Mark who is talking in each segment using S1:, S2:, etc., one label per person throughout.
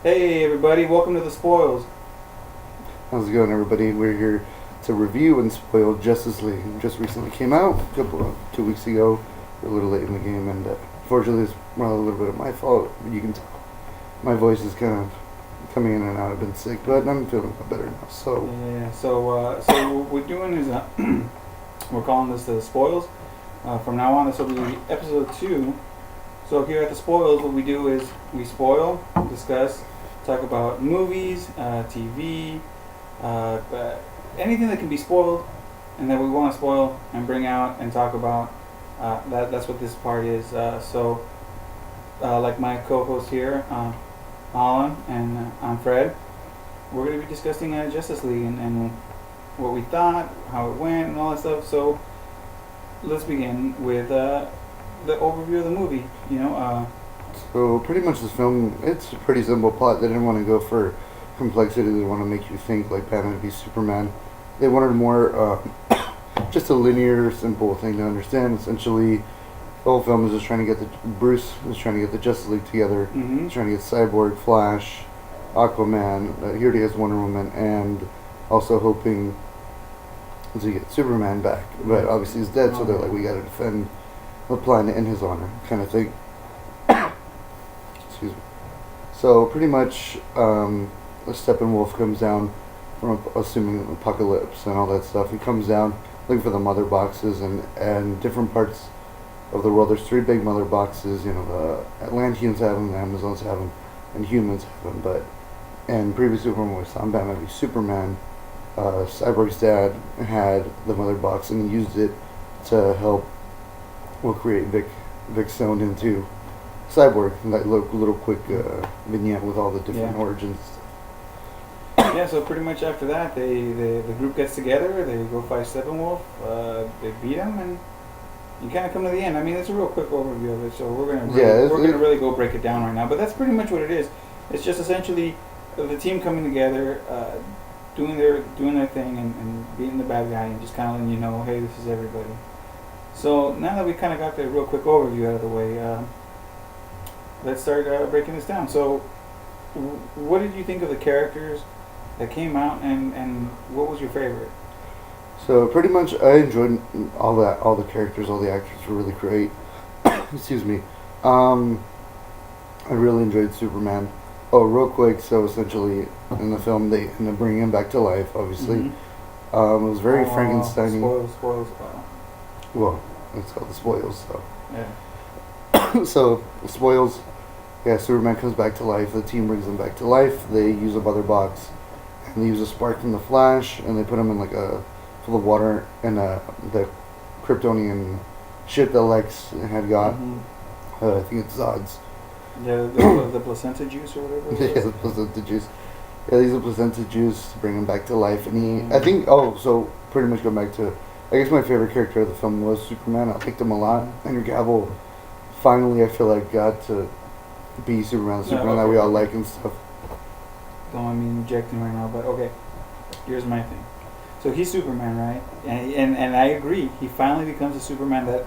S1: Hey everybody, welcome to the Spoils.
S2: How's it going, everybody? We're here to review and spoil Justice League. It just recently came out a couple of 2 weeks ago. We're a little late in the game, and unfortunately, it's probably a little bit of my fault. You can tell my voice is kind of coming in and out. I've been sick, but I'm feeling better now. So
S1: So what we're doing is we're calling this the Spoils. From now on, this will be episode 2. So here at the Spoils, what we do is we spoil, discuss, talk about movies, TV, anything that can be spoiled, and that we want to spoil and bring out and talk about. That's what this part is. Like my co-host here, Alan, and I'm Fred. We're going to be discussing Justice League and what we thought, how it went, and all that stuff. So let's begin with the overview of the movie.
S2: So pretty much this film, it's a pretty simple plot. They didn't want to go for complexity. They didn't want to make you think like Batman v Superman. They wanted more just a linear, simple thing to understand. Essentially, the whole film is just trying to get Bruce is trying to get the Justice League together.
S1: Mm-hmm.
S2: He's trying to get Cyborg, Flash, Aquaman. Here he has Wonder Woman, and also hoping to get Superman back. But obviously he's dead, so they're like, we got to defend the planet in his honor, kind of thing. Excuse me. So pretty much, Steppenwolf comes down from assuming apocalypse and all that stuff. He comes down looking for the mother boxes and different parts of the world. There's 3 big mother boxes. The Atlanteans have them, the Amazons have them, and humans have them. But in previous Superman, we saw Batman v Superman. Cyborg's dad had the mother box and he used it to help create Vic Stone into Cyborg. And that little quick vignette with all the different origins.
S1: Yeah, so pretty much after that, the group gets together, they go fight Steppenwolf, they beat him, and you kind of come to the end. I mean, it's a real quick overview of it, so we're gonna really go break it down right now. But that's pretty much what it is. It's just essentially the team coming together, doing their thing, and beating the bad guy, and just kind of letting you know, hey, this is everybody. So now that we kind of got the real quick overview out of the way, let's start breaking this down. So, what did you think of the characters that came out, and what was your favorite?
S2: So pretty much, I enjoyed all that. All the characters, all the actors were really great. Excuse me. I really enjoyed Superman. Oh, real quick. So essentially, in the film, they end up bringing him back to life. Obviously, it was very Frankenstein-y.
S1: Spoils.
S2: Well, it's called the Spoils. So
S1: Yeah.
S2: so the Spoils. Yeah, Superman comes back to life. The team brings him back to life. They use a mother box, and they use a spark from the Flash, and they put him in like a full of water in the Kryptonian ship that Lex had got.
S1: Mm-hmm.
S2: I think it's Zod's.
S1: Yeah, the placenta juice or whatever.
S2: Yeah, the placenta juice. Yeah, they use the placenta juice to bring him back to life, and I think. Oh, so pretty much going back to. I guess my favorite character of the film was Superman. I liked him a lot. Henry Cavill finally, I feel like, got to be Superman, that we all like and stuff.
S1: Don't want me injecting right now, but okay. Here's my thing. So he's Superman, right? And I agree. He finally becomes the Superman that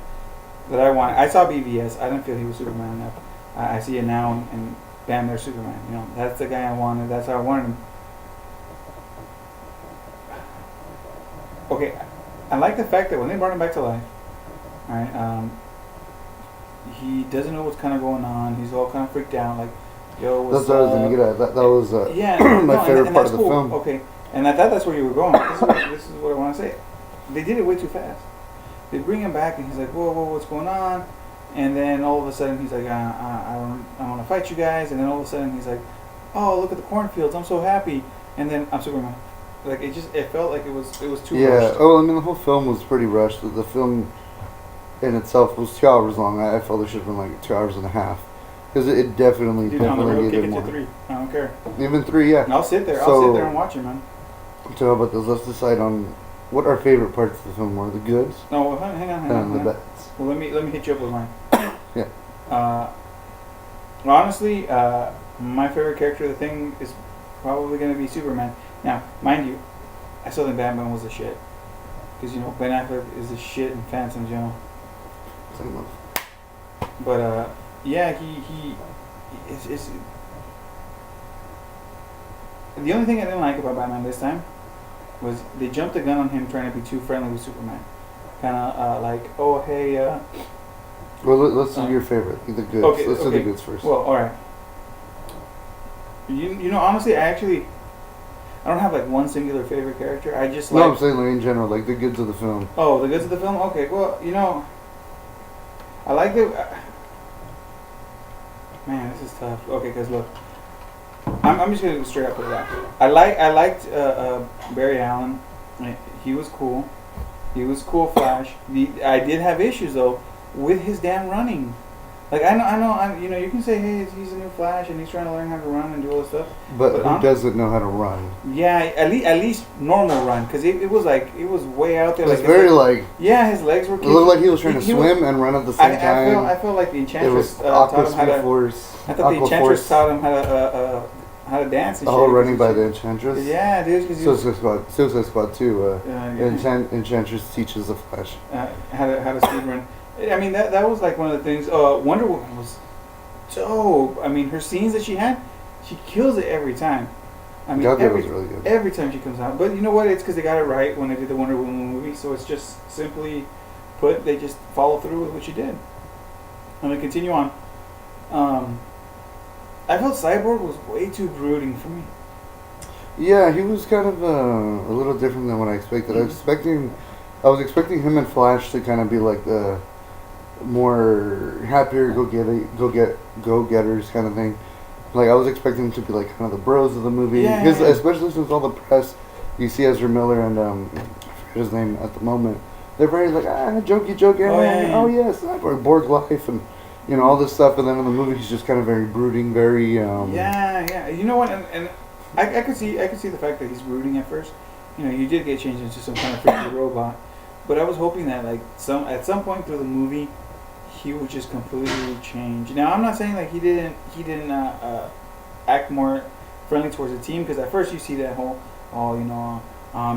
S1: I want. I saw BVS. I didn't feel he was Superman enough. I see it now, and bam, there's Superman. That's the guy I wanted. That's how I wanted him. Okay, I like the fact that when they brought him back to life, right? He doesn't know what's kind of going on. He's all kind of freaked out, like, yo, what's
S2: That's what I was going to get at. That was my favorite part of the film.
S1: Okay, and I thought that's where you were going. This is what I want to say. They did it way too fast. They bring him back, and he's like, whoa, what's going on? And then all of a sudden, he's like, I want to fight you guys. And then all of a sudden, he's like, oh, look at the cornfields. I'm so happy. And then I'm Superman. Like, it felt like it was too rushed.
S2: Yeah, oh, I mean, the whole film was pretty rushed. The film in itself was 2 hours long. I felt it should have been like 2 hours and a half. Because it definitely
S1: Dude, on the road, kick
S2: needed
S1: it
S2: more.
S1: to 3. I don't care.
S2: Even 3, yeah.
S1: And I'll sit there and watch it, man.
S2: So how about this? Let's decide on what our favorite parts of the film were. The goods
S1: No, hang on.
S2: and the bads.
S1: Well, let me hit you up with mine.
S2: Yeah.
S1: Honestly, my favorite character of the thing is probably going to be Superman. Now, mind you, I still think Batman was the shit. Because, Ben Affleck is the shit in Phantoms,
S2: Same of.
S1: But, yeah, he it's the only thing I didn't like about Batman this time was they jumped the gun on him trying to be too friendly with Superman. Kind of like, oh hey.
S2: Well, let's do your favorite, the goods.
S1: Okay,
S2: Let's do the goods first.
S1: Well, all right. You know, honestly, I don't have like one singular favorite character. I just like.
S2: No, I'm saying like in general, like the goods of the film.
S1: Oh, the goods of the film. Okay, well, you know, I like the. Man, this is tough. Okay, because look, I'm just gonna straight up put it out. I liked Barry Allen. He was cool. He was cool. Flash. I did have issues though with his damn running. Like I know. You know, you can say, hey, he's a new Flash and he's trying to learn how to run and do all this stuff.
S2: But who doesn't know how to run?
S1: Yeah, at least normal run, because it was way out there.
S2: It was very like.
S1: Yeah, his legs were.
S2: It looked like he was trying to swim and run at the same time.
S1: I felt like the Enchantress
S2: taught him
S1: how to. I thought the Enchantress taught him how to dance and shit.
S2: Oh, running by the Enchantress?
S1: Yeah, dude.
S2: Suicide Squad 2. Enchantress teaches the Flash.
S1: How to speed run. I mean, that was like one of the things. Wonder Woman was dope. I mean, her scenes that she had, she kills it every time. I mean,
S2: that was really good.
S1: Every time she comes out. But you know what? It's because they got it right when they did the Wonder Woman movie. So it's just simply put, they just follow through with what she did. I'm going to continue on. I felt Cyborg was way too brooding for me.
S2: Yeah, he was kind of a little different than what I expected.
S1: Mm-hmm.
S2: I was expecting him and Flash to kind of be like the more happier go-getters kind of thing. Like I was expecting them to be like kind of the bros of the movie, because especially since all the press you see Ezra Miller and I forget his name at the moment, they're very like jokey, oh yes, Borg life and you know all this stuff, and then in the movie he's just kind of very brooding, very
S1: yeah. You know what? And I could see the fact that he's brooding at first. You know, you did get changed into some kind of freaky robot, but I was hoping that like at some point through the movie, he would just completely change. Now I'm not saying like he didn't act more friendly towards the team, because at first you see that whole I'm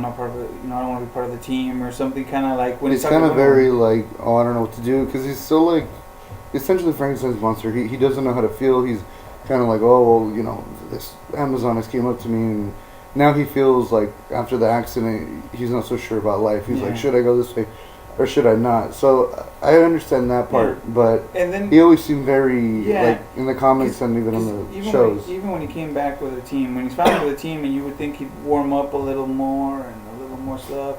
S1: not part of it. You know, I don't want to be part of the team or something. Kind of like when
S2: it's kind of very like I don't know what to do, because he's still like essentially Frankenstein's monster. He doesn't know how to feel. He's kind of like, oh well, you know, this Amazoness came up to me and. Now he feels like after the accident, he's not so sure about life. He's like, should I go this way or should I not? So I understand that part, but
S1: and then,
S2: he always seemed very, like in the comics and even on the shows.
S1: Even when he came back with a team, when he's finally with a team and you would think he'd warm up a little more and a little more stuff,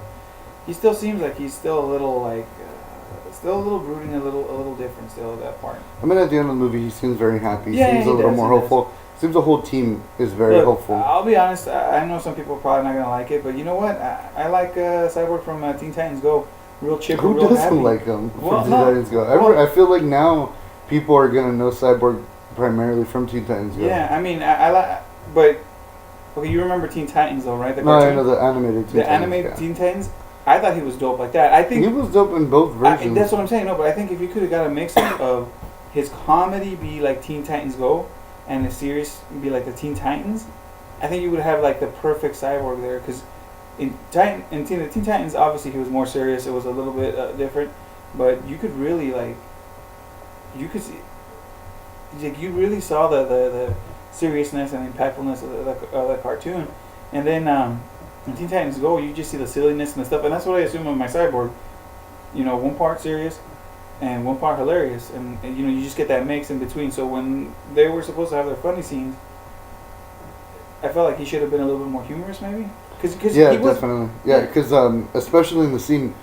S1: he still seems like he's still a little like, still a little brooding, a little different still at that part.
S2: I mean, at the end of the movie, he seems very happy. He seems a little more hopeful. Seems the whole team is very hopeful.
S1: I'll be honest. I know some people are probably not gonna like it, but you know what? I like Cyborg from Teen Titans Go. Real chipper,
S2: Who
S1: real
S2: doesn't
S1: happy.
S2: like him from Teen Titans Go? I feel like now people are gonna know Cyborg primarily from Teen Titans Go.
S1: Yeah, I mean, I like, but okay, you remember Teen Titans though, right?
S2: No, I know the animated Teen Titans.
S1: The animated Teen Titans. I thought he was dope like that. I think
S2: he was dope in both versions.
S1: That's what I'm saying. No, but I think if you could have got a mix of his comedy be like Teen Titans Go, and the series be like the Teen Titans, I think you would have like the perfect Cyborg there. Because in the Teen Titans, obviously he was more serious. It was a little bit different, but you could really you could see, like you really saw the seriousness and impactfulness of the cartoon. And then in Teen Titans Go, you just see the silliness and the stuff, and that's what I assume of my Cyborg. You know, one part serious and one part hilarious, and you know, you just get that mix in between. So when they were supposed to have their funny scenes, I felt like he should have been a little bit more humorous, maybe. Cause
S2: definitely. Yeah, because especially in the scene,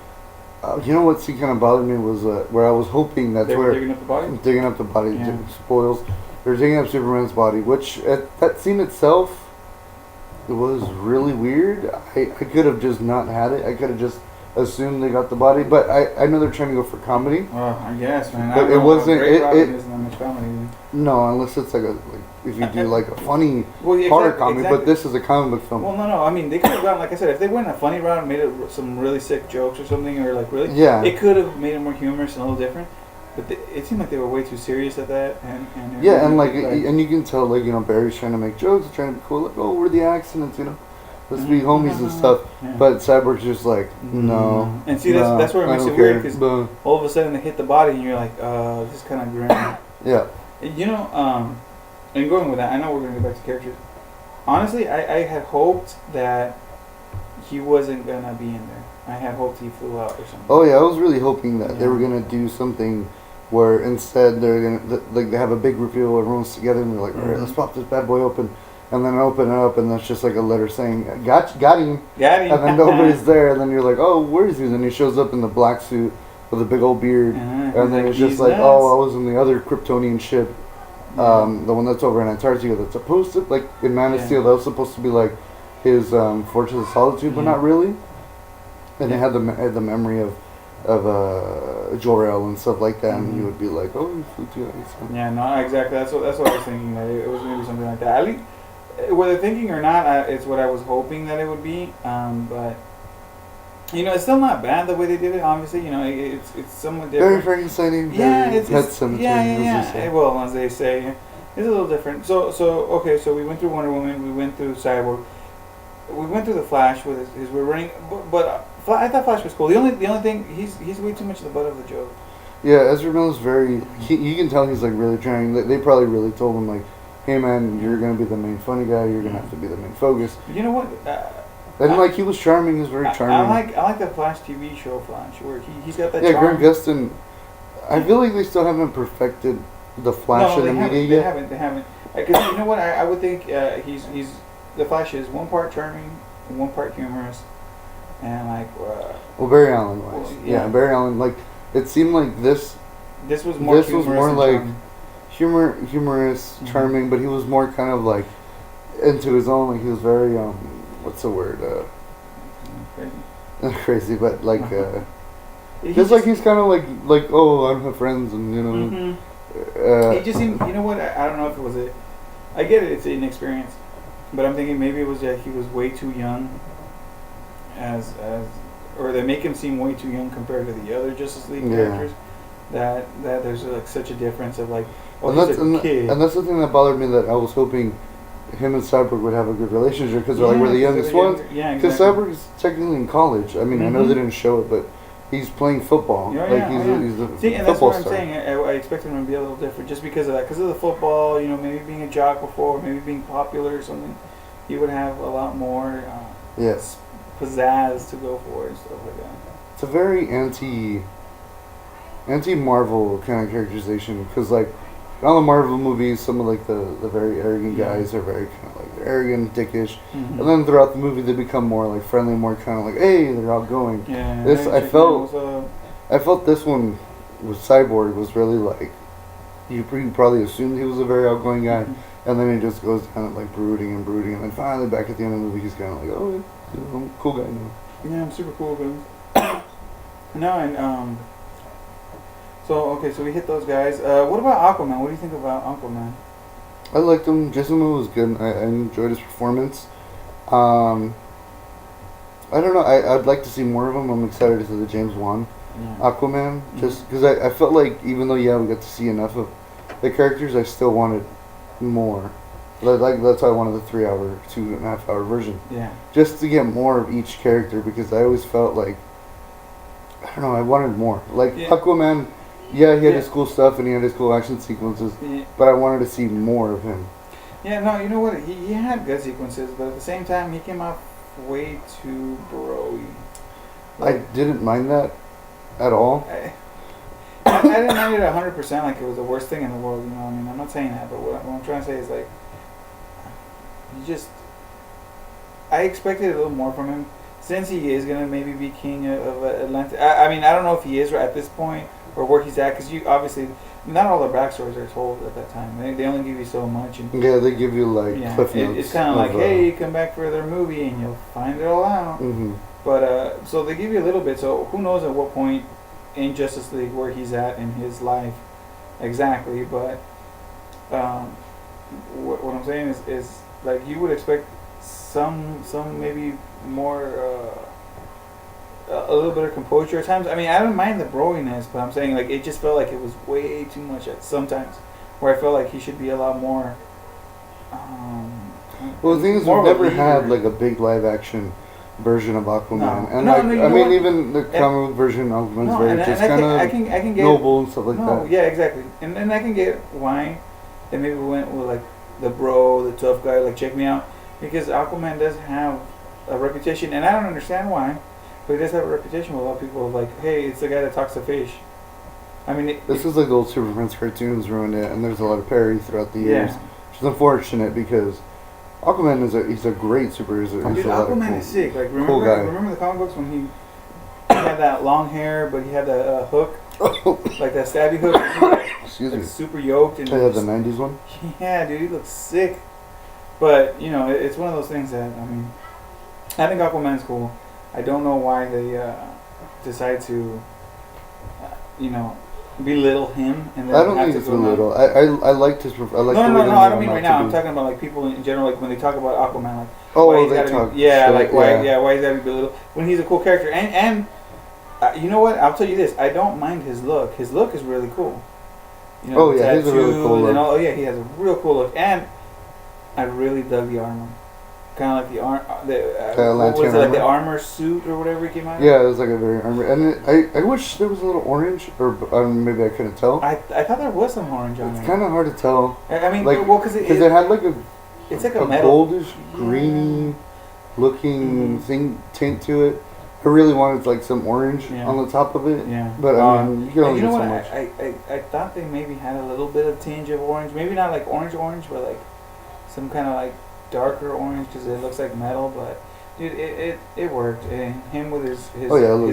S2: you know what scene kind of bothered me was where I was hoping that's
S1: they
S2: where
S1: digging up the body.
S2: Digging up the body spoils. They're digging up Superman's body, which that scene itself, it was really weird. I could have just not had it. I could have just assumed they got the body, but I know they're trying to go for comedy.
S1: I guess, man.
S2: But it wasn't. It
S1: isn't that much comedy.
S2: No, unless it's like if you do like a funny horror comedy. Exactly. But this is a comic book film.
S1: Well, no. I mean, they could have gone, like I said, if they went a funny route and made it some really sick jokes or something, or like really, it could have made it more humorous and a little different. But it seemed like they were way too serious at that, and
S2: and you can tell, like, you know, Barry's trying to make jokes, trying to be cool, like, oh, we're the accidents, you know, let's be homies and stuff. Yeah. But Cyborg's just like, no.
S1: And see, that's where it makes it weird, because all of a sudden they hit the body, and you're like, this is kind of grim.
S2: Yeah.
S1: You know, and going with that, I know we're gonna get back to characters. honestly, I had hoped that he wasn't gonna be in there. I had hoped he flew out or something.
S2: Oh yeah, I was really hoping that they
S1: Yeah.
S2: were gonna do something where instead they're gonna like they have a big reveal, everyone's together, and they're like, all right, let's pop this bad boy open, and then open it up, and that's just like a letter saying, got him,
S1: Got him.
S2: and then nobody's there, and then you're like, oh, where is he? And then he shows up in the black suit with a big old beard, and then it's just like,
S1: nuts.
S2: oh, I was in the other Kryptonian ship, the one that's over in Antarctica, that's supposed to, like in Man of Steel, that was supposed to be like his Fortress of Solitude, but not really. And they had the memory of Jor-El and stuff like that, and you would be like, oh, you flew to it.
S1: Yeah, no, exactly. That's what I was thinking. That it was maybe something like that. At least, whether thinking or not, it's what I was hoping that it would be. But it's still not bad the way they did it. Obviously, it's somewhat different.
S2: Very Frankenstein.
S1: Yeah, it's
S2: Pet Cemetery.
S1: yeah. Well, as they say, it's a little different. So okay. So we went through Wonder Woman. We went through Cyborg. We went through the Flash with his we're running, but I thought Flash was cool. The only thing he's way too much the butt of the joke.
S2: Yeah, Ezra Miller's very. You can tell he's like really trying. They probably really told him like, hey man, you're gonna be the main funny guy. You're gonna have to be the main focus.
S1: You know what?
S2: And he was charming. He was very charming.
S1: I like the Flash TV show Flash, where he's got that.
S2: Yeah,
S1: charm.
S2: Grant Gustin. I feel like they still haven't perfected the Flash in the media yet.
S1: They haven't. Because you know what? I would think he's the Flash is one part charming, one part humorous, and like.
S2: Well, Barry Allen was.
S1: Well,
S2: yeah, Barry Allen. Like it seemed like this.
S1: This was more.
S2: This was more like
S1: charming.
S2: humorous, charming, but he was more kind of like into his own. Like he was very what's the word?
S1: Crazy.
S2: Crazy, but like just like he's kind of like oh, I don't have friends, and you know.
S1: He just seemed. You know what? I don't know if it was it. I get it. It's inexperience. But I'm thinking maybe it was that he was way too young, or they make him seem way too young compared to the other Justice League characters. That there's like such a difference of like, oh, he's a kid.
S2: And that's the thing that bothered me, that I was hoping him and Cyborg would have a good relationship because they're like we're the youngest ones.
S1: Yeah,
S2: because
S1: exactly.
S2: Cyborg's technically in college. I mean, I know they didn't show it, but he's playing football.
S1: He's
S2: a
S1: See, and
S2: football
S1: that's what I'm
S2: star.
S1: saying. I expected him to be a little different just because of that. Because of the football, maybe being a jock before, maybe being popular or something. He would have a lot more pizzazz to go for and stuff like that.
S2: It's a very anti-Marvel kind of characterization because like in all the Marvel movies, some of like the very arrogant guys are very kind of like they're arrogant, dickish, and then throughout the movie they become more like friendly, more kind of like hey, they're outgoing.
S1: Yeah.
S2: I felt this one with Cyborg was really like you probably assumed he was a very outgoing guy. And then he just goes kind of like brooding, and then finally back at the end of the movie, he's kind of like, oh, I'm a cool guy now.
S1: Yeah, I'm super cool, guys. No, and so we hit those guys. What about Aquaman? What do you think about Aquaman?
S2: I liked him. Jason Momoa was good. I enjoyed his performance. I don't know. I'd like to see more of him. I'm excited to see the James Wan Aquaman, just because I felt like even though we got to see enough of the characters, I still wanted more. Like that's why I wanted the 2.5 hour version. Yeah. Just to get more of each character because I always felt like I don't know, I wanted more. Like Aquaman, he had his cool stuff and he had his cool action sequences, but I wanted to see more of him. Yeah, no, you know what? He had good sequences, but at the same time he came off way too bro-y. Like, I didn't mind that at all. I didn't mind it 100% like it was the worst thing in the world, I mean, I'm not saying that, but what I'm trying to say is like, I expected a little more from him, since he is going to maybe be king of Atlantis. I mean, I don't know if he is at this point, or where he's at, because you, obviously, not all the backstories are told at that time. They only give you so much. And yeah, they give you like cliff notes. It's kind of like, hey, come back for their movie and you'll find it all out. But, so they give you a little bit, so who knows at what point in Justice League where he's at in his life exactly, but what I'm saying is like you would expect some maybe more a little bit of composure at times. I mean, I don't mind the broiness, but I'm saying like it just felt like it was way too much at sometimes where I felt like he should be a lot more well, the thing is we've never had like a big live action version of Aquaman, I mean even the comic book version of Aquaman is very just kind of I can get noble and stuff like that. Yeah, exactly, and I can get why they maybe went with like the bro, the tough guy, like check me out.
S1: because Aquaman does have a reputation, and I don't understand why, but he does have a reputation with a lot of people. Like, hey, it's the guy that talks to fish. I mean,
S2: this is like the old Superman's cartoons ruined it, and there's a lot of parody throughout the years, which is unfortunate because Aquaman he's a great superhero.
S1: Dude, Aquaman is sick. Like, remember the comic books when he had that long hair, but he had the hook, like that stabby hook.
S2: Excuse me.
S1: Super yoked. And
S2: the '90s one.
S1: Yeah, dude, he looks sick. But you know, it's one of those things that I think Aquaman's cool. I don't know why they decide to, belittle him. And then
S2: I don't think it's belittle. I liked his.
S1: No, I don't mean right now. I'm talking about like people in general. Like when they talk about Aquaman, like
S2: they talk.
S1: Why he's gotta be belittled when he's a cool character. And you know what? I'll tell you this. I don't mind his look. His look is really cool.
S2: He has a really cool look.
S1: He has a real cool look, and I really dug the armor. Kind of like the armor suit or whatever he came out.
S2: Yeah, it was like a very armor, and I wish there was a little orange, or maybe I couldn't tell.
S1: I thought there was some orange on it.
S2: It's kind of hard to tell.
S1: I mean,
S2: like,
S1: because
S2: it had like
S1: it's like a
S2: goldish, greeny looking tint to it. I really wanted like some orange on the top of it.
S1: Yeah.
S2: But I mean, you can only
S1: get
S2: so
S1: what?
S2: much.
S1: I thought they maybe had a little bit of tinge of orange. Maybe not like orange, but like some kind of like darker orange because it looks like metal. But dude, it worked. And him with his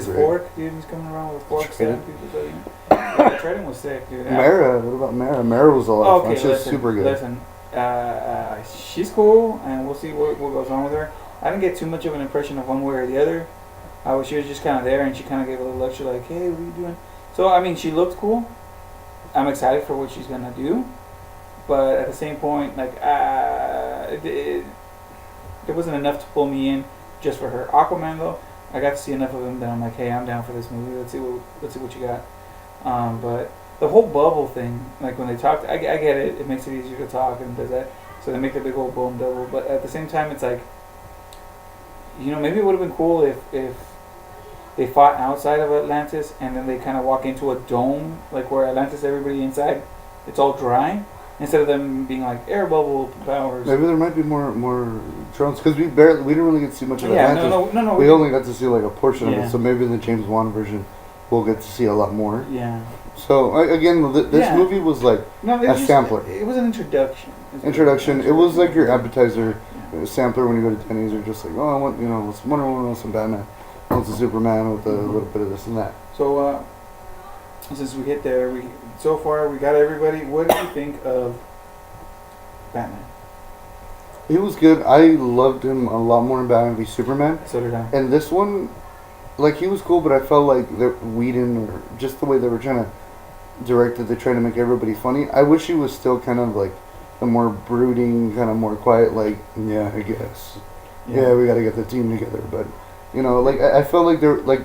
S1: fork, dude, he's coming around with a fork stabbing people. So, the trading was sick, dude.
S2: Mara, what about Mara? Mara was a lot of fun. She was super good.
S1: Listen, she's cool, and we'll see what goes on with her. I didn't get too much of an impression of one way or the other. She was just kind of there, and she kind of gave a little lecture like, hey, what are you doing? So, I mean, she looked cool. I'm excited for what she's going to do. But at the same point, like, it wasn't enough to pull me in just for her. Aquaman, though, I got to see enough of him that I'm like, hey, I'm down for this movie. Let's see what you got. But the whole bubble thing, like when they talked, I get it. It makes it easier to talk and does that. So they make the big old boom double. But at the same time, it's like, maybe it would have been cool if they fought outside of Atlantis and then they kind of walk into a dome, like where Atlantis, everybody inside, it's all dry, instead of them being like air bubble powers.
S2: Maybe there might be more drones because we didn't really get to see much of Atlantis.
S1: No.
S2: We only got to see like a portion of it. So maybe in the James Wan version, we'll get to see a lot more.
S1: Yeah.
S2: So again, this movie was like a sampler.
S1: It was an introduction.
S2: It was like your appetizer sampler when you go to Denny's. You're just like, I want Wonder Woman, I want some Batman. It's a Superman with a little bit of this and that.
S1: So, since we hit there, so far we got everybody. What do you think of Batman?
S2: He was good. I loved him a lot more in Batman v Superman.
S1: So did I.
S2: And this one, like, he was cool, but I felt like Whedon, or just the way they were trying to direct it, they tried to make everybody funny. I wish he was still kind of like the more brooding, kind of more quiet, like, I guess. Yeah, we got to get the team together, but. Like I felt like there, like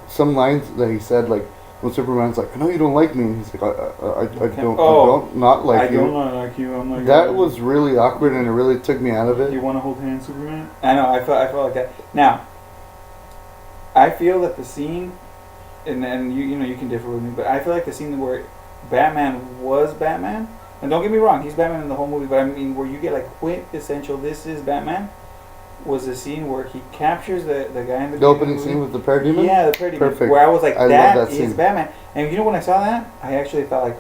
S2: some lines that he said, like when Superman's like, "I know you don't like me," and he's like, "I don't not like you." I don't like you. I'm like that was really awkward, and it really took me out of it.
S1: You want to hold hands, Superman? I know. I felt like that. Now, I feel that the scene, and you can differ with me, but I feel like the scene where Batman was Batman, and don't get me wrong, he's Batman in the whole movie, but I mean where you get like quintessential, this is Batman. Was the scene where he captures the guy in the
S2: opening scene with the parademon?
S1: Yeah, the parademon.
S2: Perfect.
S1: Where I was like, that is
S2: scene.
S1: Batman. And when I saw that, I actually thought like,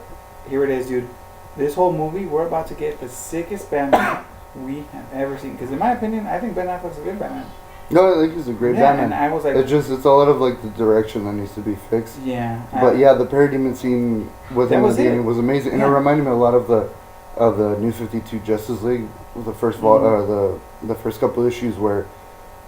S1: here it is, dude. This whole movie, we're about to get the sickest Batman we have ever seen. Because in my opinion, I think Ben Affleck's a good Batman.
S2: No, I think he's a great Batman.
S1: And I was like,
S2: it's a lot of like the direction that needs to be fixed.
S1: Yeah.
S2: But the parademon scene with him at the beginning was amazing, and it reminded me a lot of the New 52 Justice League, the first the first couple issues where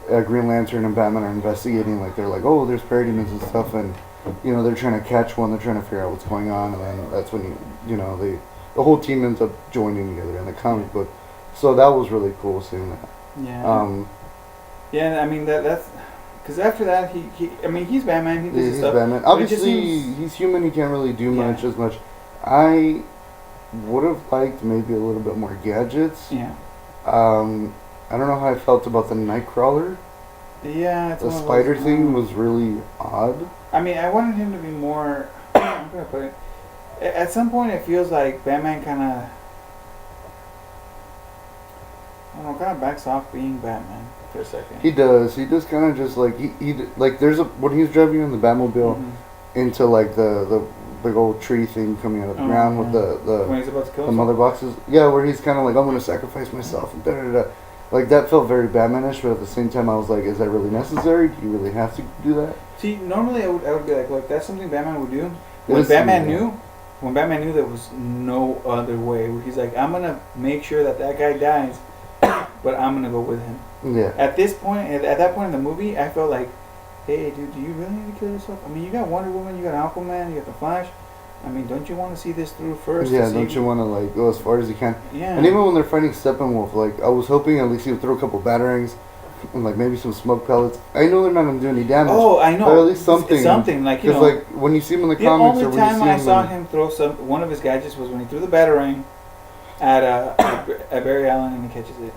S2: Green Lantern and Batman are investigating, like they're like, oh, there's parademons and stuff, and they're trying to catch one, they're trying to figure out what's going on, and then that's when the whole team ends up joining together in the comic book. So that was really cool seeing that.
S1: Yeah. Yeah, I mean that's because after that he's Batman. He does his stuff.
S2: Batman. Obviously, he's human. He can't really do much as much. I would have liked maybe a little bit more gadgets.
S1: Yeah.
S2: I don't know how I felt about the Nightcrawler.
S1: Yeah,
S2: the spider thing was really odd.
S1: I mean, I wanted him to be more. I'm gonna put it. At some point, it feels like Batman kind of. don't know, kind of backs off being Batman for a second.
S2: He does. He does kind of just like he like there's a when he's driving in the Batmobile into like the big old tree thing coming out of the ground with the
S1: when he's about to kill
S2: the mother boxes. Yeah, where he's kind of like, I'm gonna sacrifice myself and da da da. Like that felt very Batmanish, but at the same time I was like, is that really necessary? Do you really have to do that?
S1: See, normally I would be like, look, that's something Batman would do. When Batman knew there was no other way, where he's like, I'm gonna make sure that guy dies, but I'm gonna go with him.
S2: Yeah.
S1: At that point in the movie, I felt like, hey, dude, do you really need to kill yourself? I mean, you got Wonder Woman, you got Aquaman, you got the Flash. I mean, don't you want to see this through first?
S2: Yeah, don't you want to like go as far as you can?
S1: Yeah.
S2: And even when they're fighting Steppenwolf, like I was hoping at least he would throw a couple batarangs and like maybe some smoke pellets. I know they're not gonna do any damage.
S1: Oh, I know.
S2: But at least something.
S1: Something like
S2: because like when you see him in the comics or when you see him.
S1: The only time I saw him throw one of his gadgets was when he threw the batarang at Barry Allen and he catches it.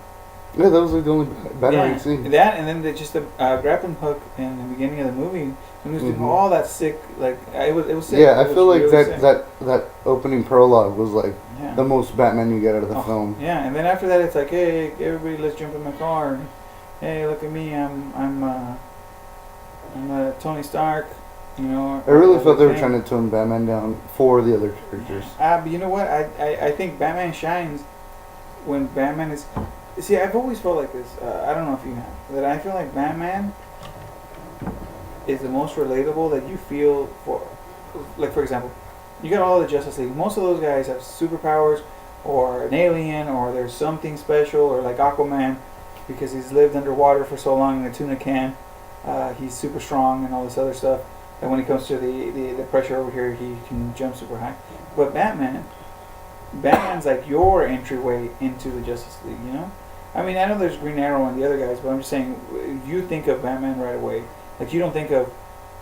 S2: Yeah, that was like the only batarang scene.
S1: That and then just the grappling hook in the beginning of the movie. When he was doing all that sick, like it was sick.
S2: Yeah, I feel like really that opening prologue was like the most Batman you get out of the film.
S1: Yeah, and then after that, it's like, hey, everybody, let's jump in my car. And, hey, look at me, I'm Tony Stark. You know.
S2: I really felt they were trying to tone Batman down for the other characters.
S1: But you know what? I think Batman shines when Batman is. See, I've always felt like this. I don't know if you have. That I feel like Batman is the most relatable that you feel for. Like, for example, you got all the Justice League. Most of those guys have superpowers or an alien or there's something special or like Aquaman because he's lived underwater for so long in a tuna can. He's super strong and all this other stuff. And when it comes to the pressure over here, he can jump super high. But Batman's like your entryway into the Justice League, you know? I mean, I know there's Green Arrow and the other guys, but I'm just saying, you think of Batman right away. Like, you don't think of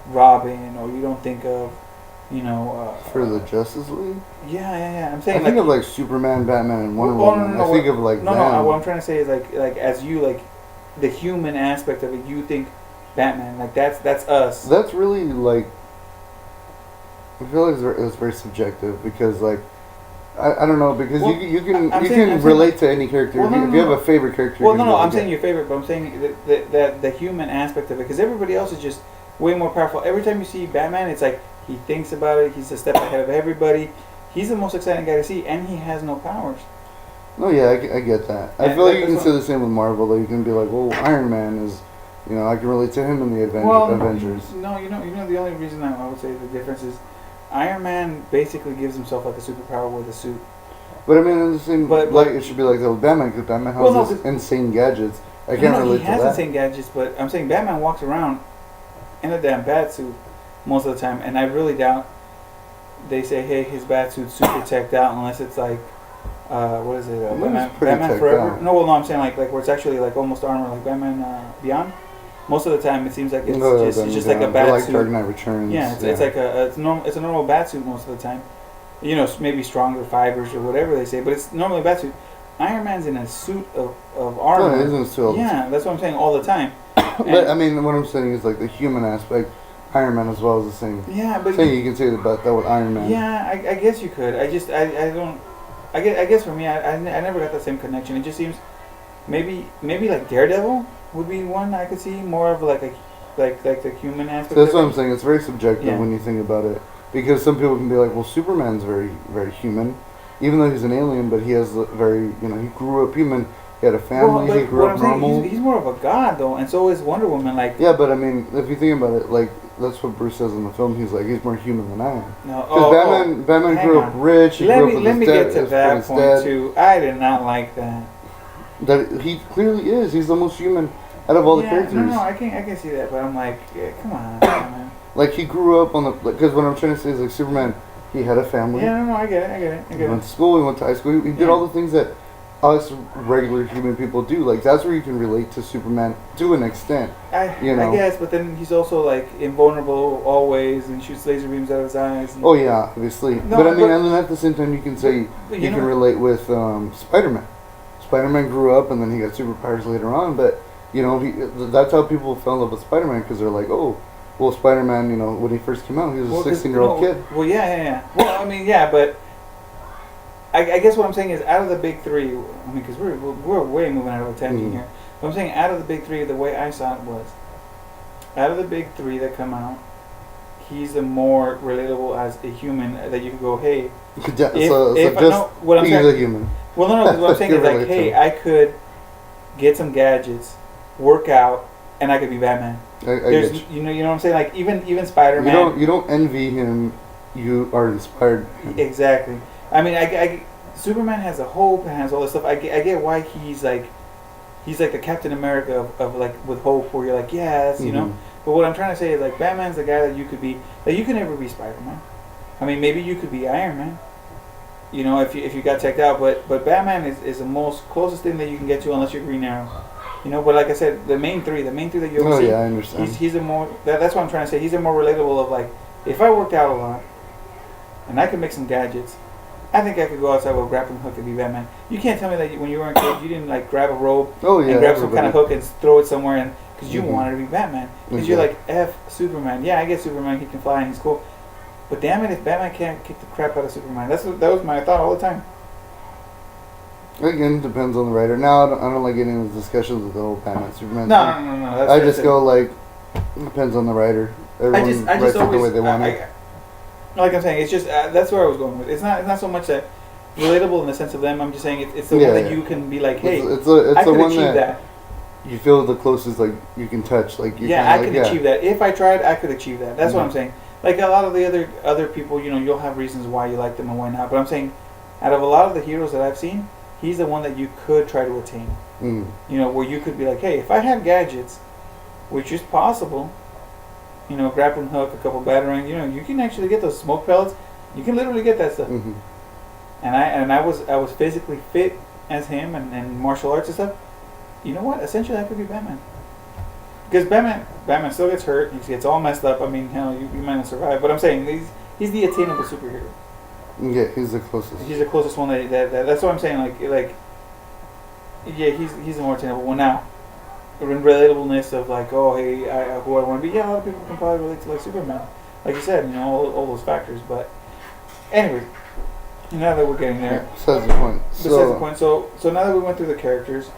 S1: Robin, or you don't think of, you know...
S2: For the Justice League?
S1: Yeah. I'm saying,
S2: I think of, like, Superman, Batman, and Wonder Woman. I think of, like,
S1: No, what I'm trying to say is, like as you, like, the human aspect of it, you think Batman. Like, that's us.
S2: That's really, like... I feel like it's very subjective, because, like... I don't know, because you can relate to any character. If you have a favorite character.
S1: Well, I'm saying your favorite, but I'm saying that the human aspect of it, because everybody else is just way more powerful. Every time you see Batman, it's like he thinks about it. He's a step ahead of everybody. He's the most exciting guy to see, and he has no powers.
S2: No, yeah, I get that. I feel like you can say the same with Marvel, though. You can be like, well, Iron Man is, you know, I can relate to him in the Avengers.
S1: No, you know, the only reason I would say the difference is Iron Man basically gives himself like a superpower with a suit.
S2: But I mean, in the same, like it should be like that with Batman, because Batman has these insane gadgets. I can't relate to that.
S1: He has insane gadgets, but I'm saying Batman walks around in a damn bat suit most of the time, and I really doubt they say, hey, his bat suit's super teched out, unless it's like, what is it? Batman Forever? No, I'm saying like where it's actually like almost armor, like Batman Beyond. Most of the time, it seems like it's just like a bat
S2: like
S1: suit.
S2: Dark Knight Returns.
S1: Yeah, it's like it's a normal bat suit most of the time. You know, maybe stronger fibers or whatever they say, but it's normally a bat suit. Iron Man's in a suit of armor.
S2: No, it isn't still.
S1: Yeah, that's what I'm saying all the time.
S2: But I mean, what I'm saying is like the human aspect. Iron Man as well is the same.
S1: Yeah, but
S2: you can say about that with Iron Man.
S1: Yeah, I guess you could. I don't. I guess for me, I never got the same connection. It just seems maybe like Daredevil would be one I could see more of like the human aspect.
S2: So that's what I'm saying. It's very subjective when you think about it, because some people can be like, well, Superman's very very human, even though he's an alien, but he has very he grew up human. He had a family. He grew up normal.
S1: He's more of a god though, and so is Wonder Woman. Like
S2: but I mean, if you think about it, like that's what Bruce says in the film. He's like, he's more human than I am. Because Batman grew up rich. He grew up with
S1: let me
S2: his
S1: get to that point too. I did not like that.
S2: That he clearly is. He's the most human out of all the characters.
S1: No, I can see that, but I'm like, come on, man.
S2: Like he grew up on the because what I'm trying to say is like Superman. He had a family.
S1: Yeah, no, I get it.
S2: He went to school. He went to high school. He did all the things that us regular human people do. Like that's where you can relate to Superman to an extent. I
S1: guess, but then he's also like invulnerable always and shoots laser beams out of his eyes.
S2: Oh yeah, obviously. No, but I mean, and then at the same time, you can say you can relate with Spider-Man. Spider-Man grew up and then he got superpowers later on. But that's how people fell in love with Spider-Man, because they're like, oh, well, Spider-Man. When he first came out, he was a 16-year-old kid.
S1: Well, yeah. Well, I mean, yeah, but I guess what I'm saying is out of the big three. I mean, because we're way moving out of a tangent here. But I'm saying out of the big three, the way I saw it was, out of the big three that come out, he's the more relatable as a human that you can go, hey.
S2: What I'm saying, a human.
S1: Well, no, because what I'm saying is like, hey, I could get some gadgets, work out, and I could be Batman. You know what I'm saying? Like even Spider-Man.
S2: You don't envy him. You are inspired.
S1: Exactly. I mean, Superman has all this stuff. I get why he's like the Captain America of like with hope, where you're like, yes, you know. But what I'm trying to say is like Batman's the guy that you could be. That you can never be Spider-Man. I mean, maybe you could be Iron Man. You know, if you got checked out, but Batman is the most closest thing that you can get to unless you're Green Arrow. You know, but like I said, the main three that you ever see.
S2: Yeah, I understand.
S1: He's a more. That's what I'm trying to say. He's a more relatable of like, if I worked out a lot, and I could make some gadgets, I think I could go outside with a grappling hook and be Batman. You can't tell me that when you were a kid, you didn't like grab a rope and grab some kind of hook and throw it somewhere, and because you wanted to be Batman. Because you're like, F Superman. Yeah, I get Superman. He can fly and he's cool. But damn it, if Batman can't kick the crap out of Superman, that was my thought all the time.
S2: Again, depends on the writer. Now, I don't like getting into discussions with the whole Batman Superman.
S1: No.
S2: I just go like, depends on the writer. Everyone writes it the way they want it.
S1: Like I'm saying, it's just that's where I was going with. It's not so much that relatable in the sense of them. I'm just saying it's the one that you can be like, hey,
S2: it's
S1: I
S2: the
S1: could
S2: one
S1: achieve that.
S2: You feel the closest, like you can touch, like you.
S1: Yeah, I could achieve that. If I tried, I could achieve that. That's what I'm saying. Like a lot of the other people, you know, you'll have reasons why you like them and why not. But I'm saying, out of a lot of the heroes that I've seen, he's the one that you could try to attain. You know, where you could be like, hey, if I had gadgets, which is possible, you know, grappling hook, a couple batarangs, you know, you can actually get those smoke pellets. You can literally get that stuff. And I was physically fit as him and martial arts and stuff. You know what? Essentially, I could be Batman. Because Batman still gets hurt. He gets all messed up. I mean, hell, you might not survive. But I'm saying he's the attainable superhero.
S2: Yeah, he's the closest.
S1: He's the closest one that's what I'm saying. Like, yeah, he's the more attainable one now. The relatableness of like, oh, hey, who I want to be. Yeah, a lot of people can probably relate to like Superman, like you said, you know, all those factors. But anyway, now that we're getting there,
S2: besides the point.
S1: So now that we went through the characters,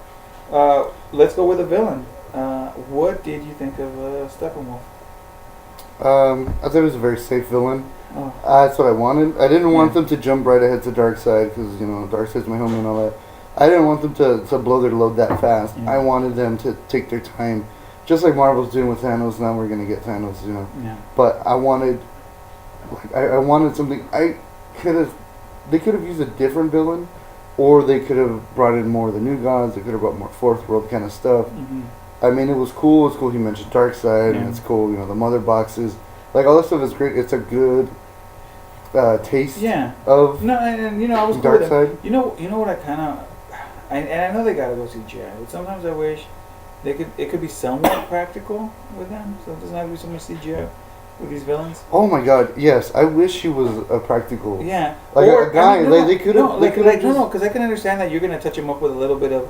S1: let's go with the villain. What did you think of Steppenwolf?
S2: I thought he was a very safe villain. That's what I wanted. I didn't want them to jump right ahead to Darkseid because, you know, Darkseid's my homie and all that. I didn't want them to blow their load that fast. I wanted them to take their time. Just like Marvel's doing with Thanos, now we're going to get Thanos, you know. Yeah. But I wanted, like, I wanted something, they could have used a different villain, or they could have brought in more of the new gods, they could have brought more fourth world kind of stuff. I mean, it was cool. He mentioned Darkseid, and it's cool, you know, the mother boxes. Like, all this stuff is great. It's a good taste of
S1: and you know, I was
S2: Darkseid.
S1: You know what I kind of... And I know they gotta go CGI, but sometimes I wish it could be somewhat practical with them, so it doesn't have to be so much CGI with these villains.
S2: Oh my god, yes! I wish he was a practical.
S1: Yeah,
S2: like a guy. They could have.
S1: No, because I can understand that you're gonna touch him up with a little bit of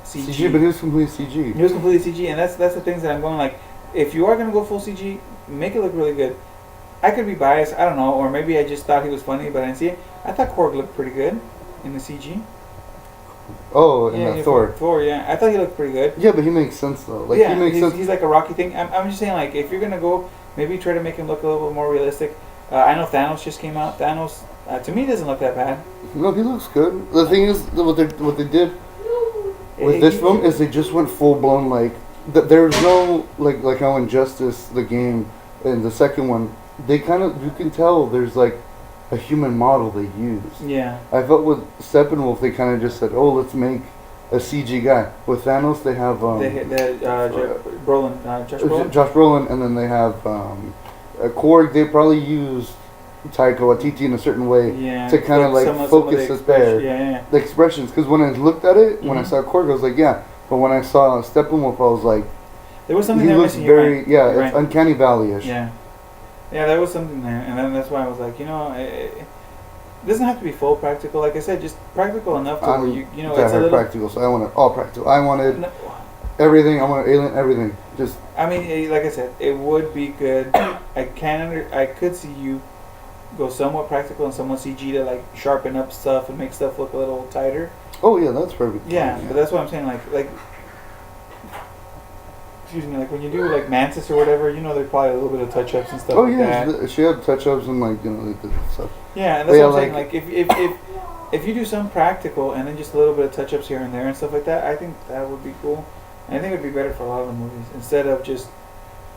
S1: CG.
S2: But he was completely CG.
S1: He was completely CG, and that's the things that I'm going like. If you are gonna go full CG, make it look really good. I could be biased, I don't know, or maybe I just thought he was funny, but I didn't see it. I thought Korg looked pretty good in the CG.
S2: Oh, in Thor.
S1: Thor, yeah. I thought he looked pretty good.
S2: Yeah, but he makes sense, though. Like,
S1: yeah,
S2: he makes sense.
S1: He's like a Rocky thing. I'm just saying, like, if you're going to go, maybe try to make him look a little bit more realistic. I know Thanos just came out. Thanos, to me, doesn't look that bad.
S2: No, he looks good. The thing is, what they did with this film is they just went full-blown, like, there's no, like how Injustice, the game, and the second one, they kind of, you can tell there's, like, a human model they use. Yeah. I felt with Steppenwolf, they kind of just said, oh, let's make a CG guy. With Thanos, they have... Josh Brolin, and then they have Korg. They probably use Taika Waititi in a certain way to kind of, like, focus the expressions. Because when I looked at it, when I saw Korg, I was like, yeah. But when I saw Steppenwolf, I was like...
S1: There was something
S2: he looks very...
S1: Here, right?
S2: It's Uncanny Valley-ish.
S1: Yeah. Yeah, there was something there, and then that's why I was like, you know, it doesn't have to be full practical. Like I said, just practical enough to where you know, it's a little
S2: practical. So I wanted all practical. I wanted everything. I wanted alien everything. Just.
S1: I mean, like I said, it would be good. I could see you go somewhat practical and somewhat CG to like sharpen up stuff and make stuff look a little tighter.
S2: Oh yeah, that's perfect.
S1: Yeah, but that's what I'm saying. Like, excuse me, like when you do like Mantis or whatever, you know, there's probably a little bit of touch ups and stuff.
S2: Oh
S1: like
S2: yeah,
S1: that.
S2: she had touch ups and like like the stuff.
S1: Yeah, and that's what I'm saying. Like if you do some practical and then just a little bit of touch ups here and there and stuff like that, I think that would be cool. And I think it would be better for a lot of the movies instead of just,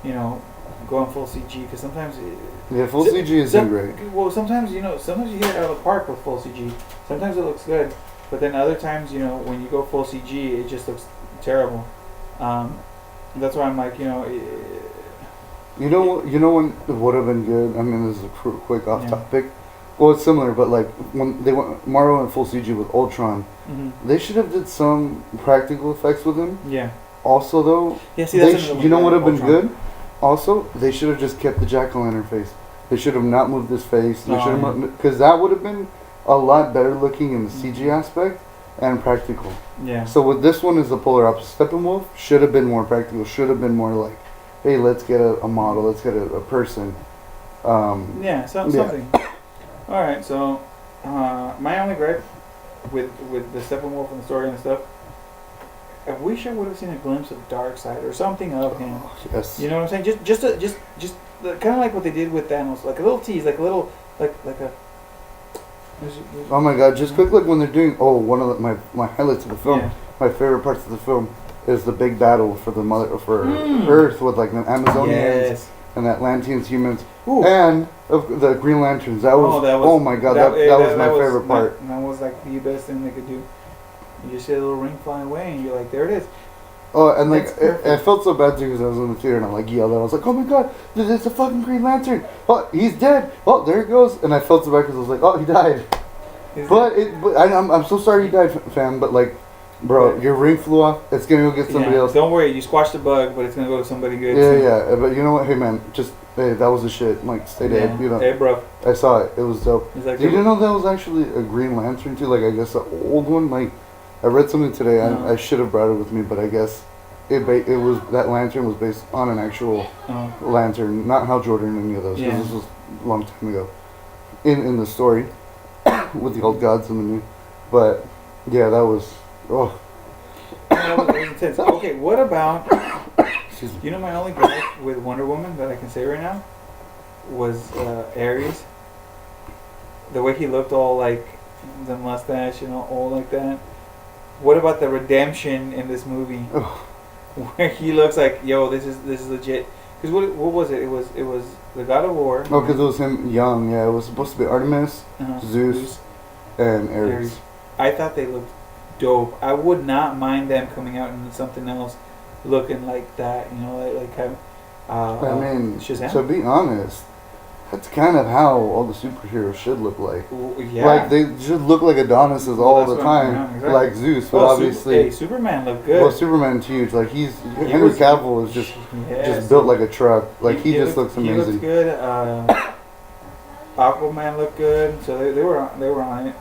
S1: you know, going full CG, because sometimes
S2: full CG isn't great.
S1: Well, sometimes you hit it out of the park with full CG. Sometimes it looks good, but then other times, you know, when you go full CG, it just looks terrible. That's why I'm like, you know.
S2: You know when it would have been good. I mean, this is a quick off topic. Well, it's similar, but like when they went Marvel went full CG with Ultron, they should have did some practical effects with him.
S1: Yeah.
S2: Also, though,
S1: see,
S2: you know what would have been good? Also, they should have just kept the jack-o'-lantern face. They should have not moved his face. Because that would have been a lot better looking in the CG aspect and practical.
S1: Yeah.
S2: So with this one is the polar opposite. Steppenwolf should have been more practical. Should have been more like, hey, let's get a model. Let's get a person.
S1: Something. All right. So my only gripe with the Steppenwolf and the story and stuff, I wish I would have seen a glimpse of Darkseid or something of him.
S2: Oh, yes.
S1: You know what I'm saying? Just kind of like what they did with Thanos, like a little tease, like a little, like a.
S2: Oh my God! Just quick look when they're doing. Oh, one of my highlights of the film.
S1: Yeah.
S2: My favorite parts of the film is the big battle for Earth with like the Amazonians and the Atlanteans, humans, and of the Green Lanterns. That was. Oh my God! That was my favorite part.
S1: That was like the best thing they could do. You just see a little ring flying away, and you're like, there it is.
S2: Oh, and like, I felt so bad too because I was in the theater and I like yelled. I was like, oh my God, there's a fucking Green Lantern. Oh, he's dead. Oh, there he goes. And I felt so bad because I was like, oh, he died. I'm so sorry he died, fam. But like, bro, your ring flew off. It's gonna go get somebody else.
S1: Don't worry, you squashed the bug, but it's gonna go to somebody good.
S2: Yeah. But you know what? Hey man, that was the shit. Like, stay dead. You know.
S1: Hey, bro.
S2: I saw it. It was dope.
S1: Like,
S2: did you know that was actually a Green Lantern too? Like, I guess an old one. Like, I read something today. I should have brought it with me, but I guess it was that lantern was based on an actual lantern, not Hal Jordan or any of those.
S1: Yeah.
S2: This was a long time ago in the story with the old gods and the new. But yeah, that was
S1: that was intense. Okay, what about?
S2: Excuse me.
S1: You know, my only gripe with Wonder Woman that I can say right now was Ares. The way he looked, all like the mustache, all like that. What about the redemption in this movie, where he looks like, yo, this is legit? Because what was it? It was the God of War.
S2: Oh, because it was him young. Yeah, it was supposed to be Artemis, Zeus, and Ares.
S1: I thought they looked dope. I would not mind them coming out in something else, looking like that. Like
S2: I mean,
S1: Shazam?
S2: To be honest, that's kind of how all the superheroes should look like.
S1: Yeah.
S2: Like, they should look like Adonises all the time. Exactly. Like Zeus, but obviously...
S1: Superman looked good.
S2: Well, Superman's huge. Like, Henry Cavill is just built like a truck. Like, he just looks amazing.
S1: He looks good. Aquaman looked good. So they were on it.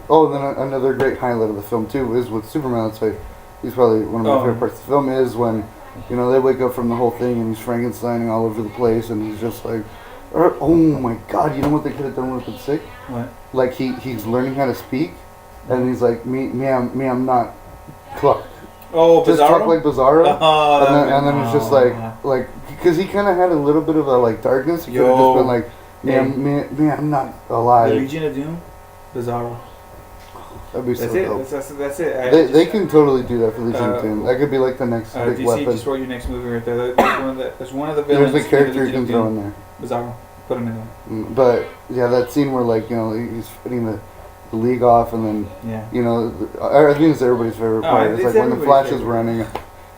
S2: Oh, and then another great highlight of the film, too, is with Superman. I'd say he's probably one of my favorite parts of the film is when... they wake up from the whole thing and he's Frankensteining all over the place and he's just like, oh my God, you know what they could have done with him sick?
S1: What?
S2: Like he's learning how to speak and he's like, me, I'm not Clark.
S1: Oh,
S2: just
S1: Bizarro?
S2: talk like Bizarro. And then he's just like, because he kind of had a little bit of a like darkness. He could have just been like, me, I'm not alive.
S1: The Legion of Doom, Bizarro.
S2: That'd be so dope.
S1: That's it.
S2: They can totally do that for Legion of Doom. That could be like the next big weapon.
S1: DC just wrote your next movie right there. There's one of the villains.
S2: There's a character you can throw in there.
S1: Bizarro. Put him in there.
S2: But yeah, that scene where he's fighting the League off, and then I think it's everybody's favorite part. It's like when the Flash is running,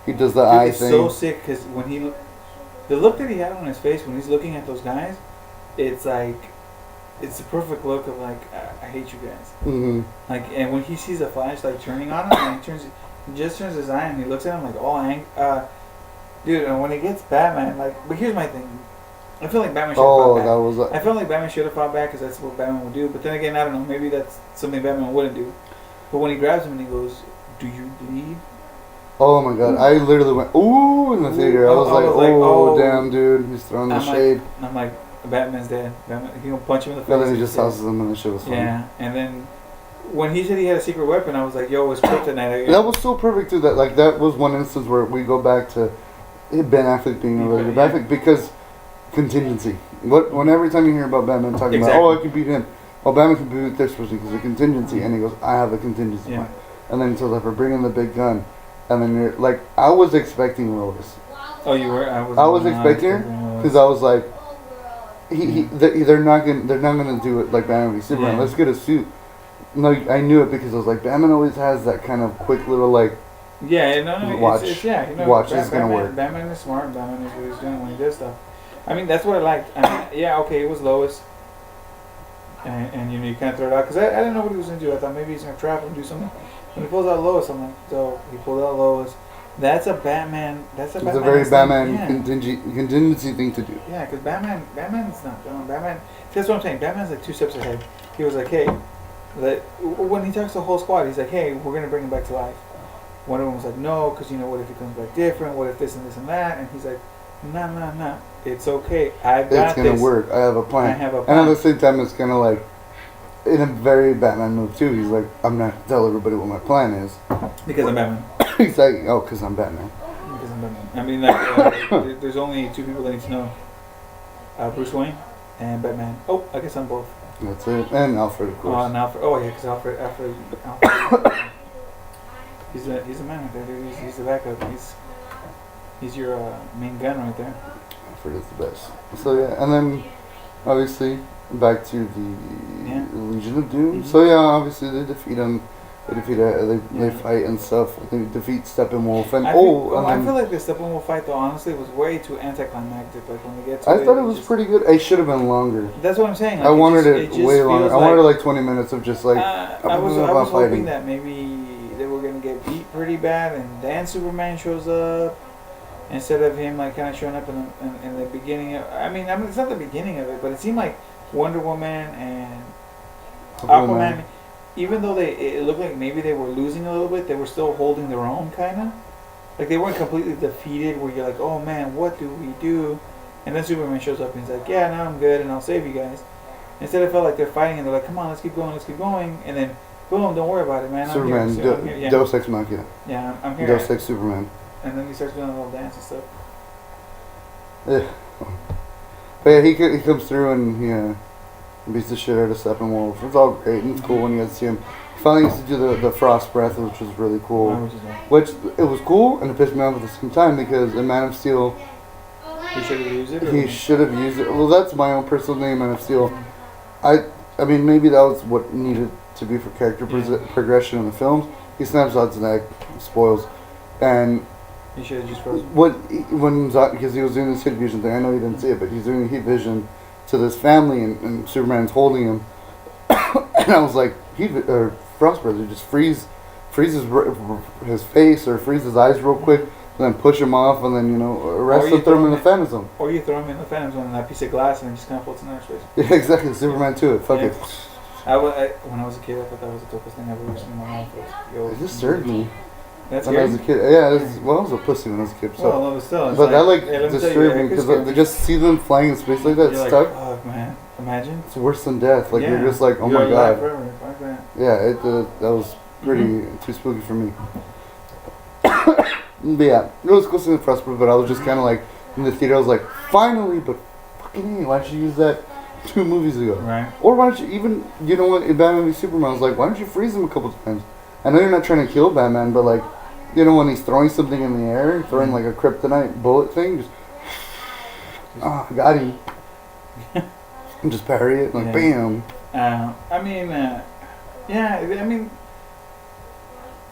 S2: he does the eye thing.
S1: It's so sick because when the look that he had on his face when he's looking at those guys, it's like. It's the perfect look of like I hate you guys.
S2: Mm-hmm.
S1: Like, and when he sees a Flash like turning on him, and he just turns his eye and he looks at him like all angry. Dude, and when he gets Batman, like, but here's my thing. I feel like Batman should have fought back. I felt like Batman should have fought back because that's what Batman would do. But then again, I don't know. Maybe that's something Batman wouldn't do. But when he grabs him and he goes, "Do you bleed?"
S2: Oh my god, I literally went ooh in the theater. I was like, oh damn, dude, he's throwing the shade.
S1: I'm like, Batman's dead. Batman, he gonna punch him in the face.
S2: And then he just tosses him, and the shit was fun.
S1: Yeah, and then when he said he had a secret weapon, I was like, yo, it's kryptonite.
S2: That was so perfect too. That was one instance where we go back to Ben Affleck being a really good Batman because contingency. When every time you hear about Batman talking about, oh, I can beat him. Oh, Batman can beat this person because of contingency, and he goes, I have a contingency plan. And then he tells her, bring in the big gun. And then you're like, I was expecting Lois.
S1: Oh, you were?
S2: I was expecting her because I was like, they're not gonna do it like Batman v Superman. Let's get a suit. No, I knew it because I was like, Batman always has that kind of quick little like.
S1: Yeah, no,
S2: watch.
S1: It's you know,
S2: watch is gonna work.
S1: Batman is smart. Batman is what he's doing when he does stuff. I mean, that's what I liked. I mean, yeah, okay, it was Lois. And you know, you can't throw it out because I didn't know what he was gonna do. I thought maybe he's gonna trap him, do something. When he pulls out Lois, I'm like, so he pulled out Lois. That's a Batman. It's a very
S2: Batman contingency thing to do.
S1: Yeah, because Batman's not done. Batman. That's what I'm saying. Batman's like 2 steps ahead. He was like, hey, when he talks to the whole squad, he's like, hey, we're gonna bring him back to life. One of them was like, no, because you know, what if he comes back different? What if this and this and that? And he's like, no, it's okay. I got this.
S2: It's gonna work. I have a plan. And at the same time, it's kind of like, in a very Batman move too. He's like, I'm not gonna tell everybody what my plan is.
S1: Because I'm Batman.
S2: He's like, oh, because I'm Batman.
S1: Because I'm Batman. I mean, like, there's only 2 people that need to know. Bruce Wayne and Batman. Oh, I guess I'm both.
S2: That's it. And Alfred, of course.
S1: And Alfred. Oh yeah, because Alfred. He's a man right there, dude. He's the backup. He's your main gun right there.
S2: Alfred is the best. So yeah, and then obviously back to the Legion of Doom. Mm-hmm. So yeah, obviously they defeat him. They fight and stuff. They defeat Steppenwolf and
S1: I feel like the Steppenwolf fight though honestly was way too anticlimactic. Like when we get to
S2: I thought it was pretty good. It should have been longer.
S1: That's what I'm saying. Like,
S2: I wanted it way longer. I wanted like 20 minutes of just like
S1: I was hoping that maybe they were gonna get beat pretty bad and then Superman shows up instead of him like kind of showing up in the beginning of, I mean it's not the beginning of it, but it seemed like Wonder Woman and Aquaman, even though it looked like maybe they were losing a little bit, they were still holding their own, kind of. Like they weren't completely defeated where you're like, oh man, what do we do? And then Superman shows up and he's like, yeah, now I'm good and I'll save you guys. Instead, I felt like they're fighting and they're like, come on, let's keep going. And then, boom, don't worry about it, man.
S2: Superman, Deus Ex Machina.
S1: Yeah, I'm here.
S2: Deus Ex Superman.
S1: And then he starts doing a little dance and stuff.
S2: Yeah. But yeah, he comes through and beats the shit out of Steppenwolf. It's all great and it's cool when you get to see him. He finally gets to do the frost breath, which was really cool. Which it was cool and it pissed me off at the same time because in Man of Steel,
S1: he should have used it.
S2: He should have used it. Well, that's my own personal name, Man of Steel. I mean, maybe that was what needed to be for character progression in the films. He snaps Zod's neck, spoils, and
S1: he should have just frozen.
S2: When Zod, because he was doing this heat vision thing. I know you didn't see it, but he's doing the heat vision to this family, and Superman's holding him, and I was like, Frost Brother just freezes his face or freeze his eyes real quick. And then push him off, and then arrest him, throw him in the Phantom Zone.
S1: Or you throw him in the Phantom Zone in that piece of glass, and then just kind of floats in outer space.
S2: Yeah, exactly. Superman 2. Fuck it.
S1: When I was a kid, I thought that was the dopest thing I've ever seen in my life.
S2: It just served me.
S1: That's
S2: when I was a kid. Yeah, I was a pussy when I was a kid. So.
S1: Well, still.
S2: But that disturbed me because they just see them flying in space like that, stuck.
S1: Like, fuck, man. Imagine.
S2: It's worse than death. Like you're just like, oh my god.
S1: Forever. Fuck that.
S2: Yeah, that was pretty too spooky for me. But yeah, it was cool seeing the press, but I was just kind of like, in the theater, I was like, finally, but fucking hey, why don't you use that 2 movies ago?
S1: Right.
S2: Or why don't you even, you know what, in Batman v Superman, I was like, why don't you freeze him a couple times? I know you're not trying to kill Batman, but like, when he's throwing something in the air, throwing like a kryptonite bullet thing, just, got him. And just parry it, like, bam.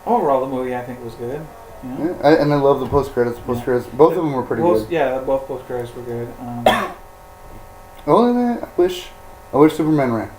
S1: Overall, the movie I think was good.
S2: Yeah, and I love the post credits. Both of them were pretty good.
S1: Yeah, both post credits were good.
S2: Only that I wish Superman ran.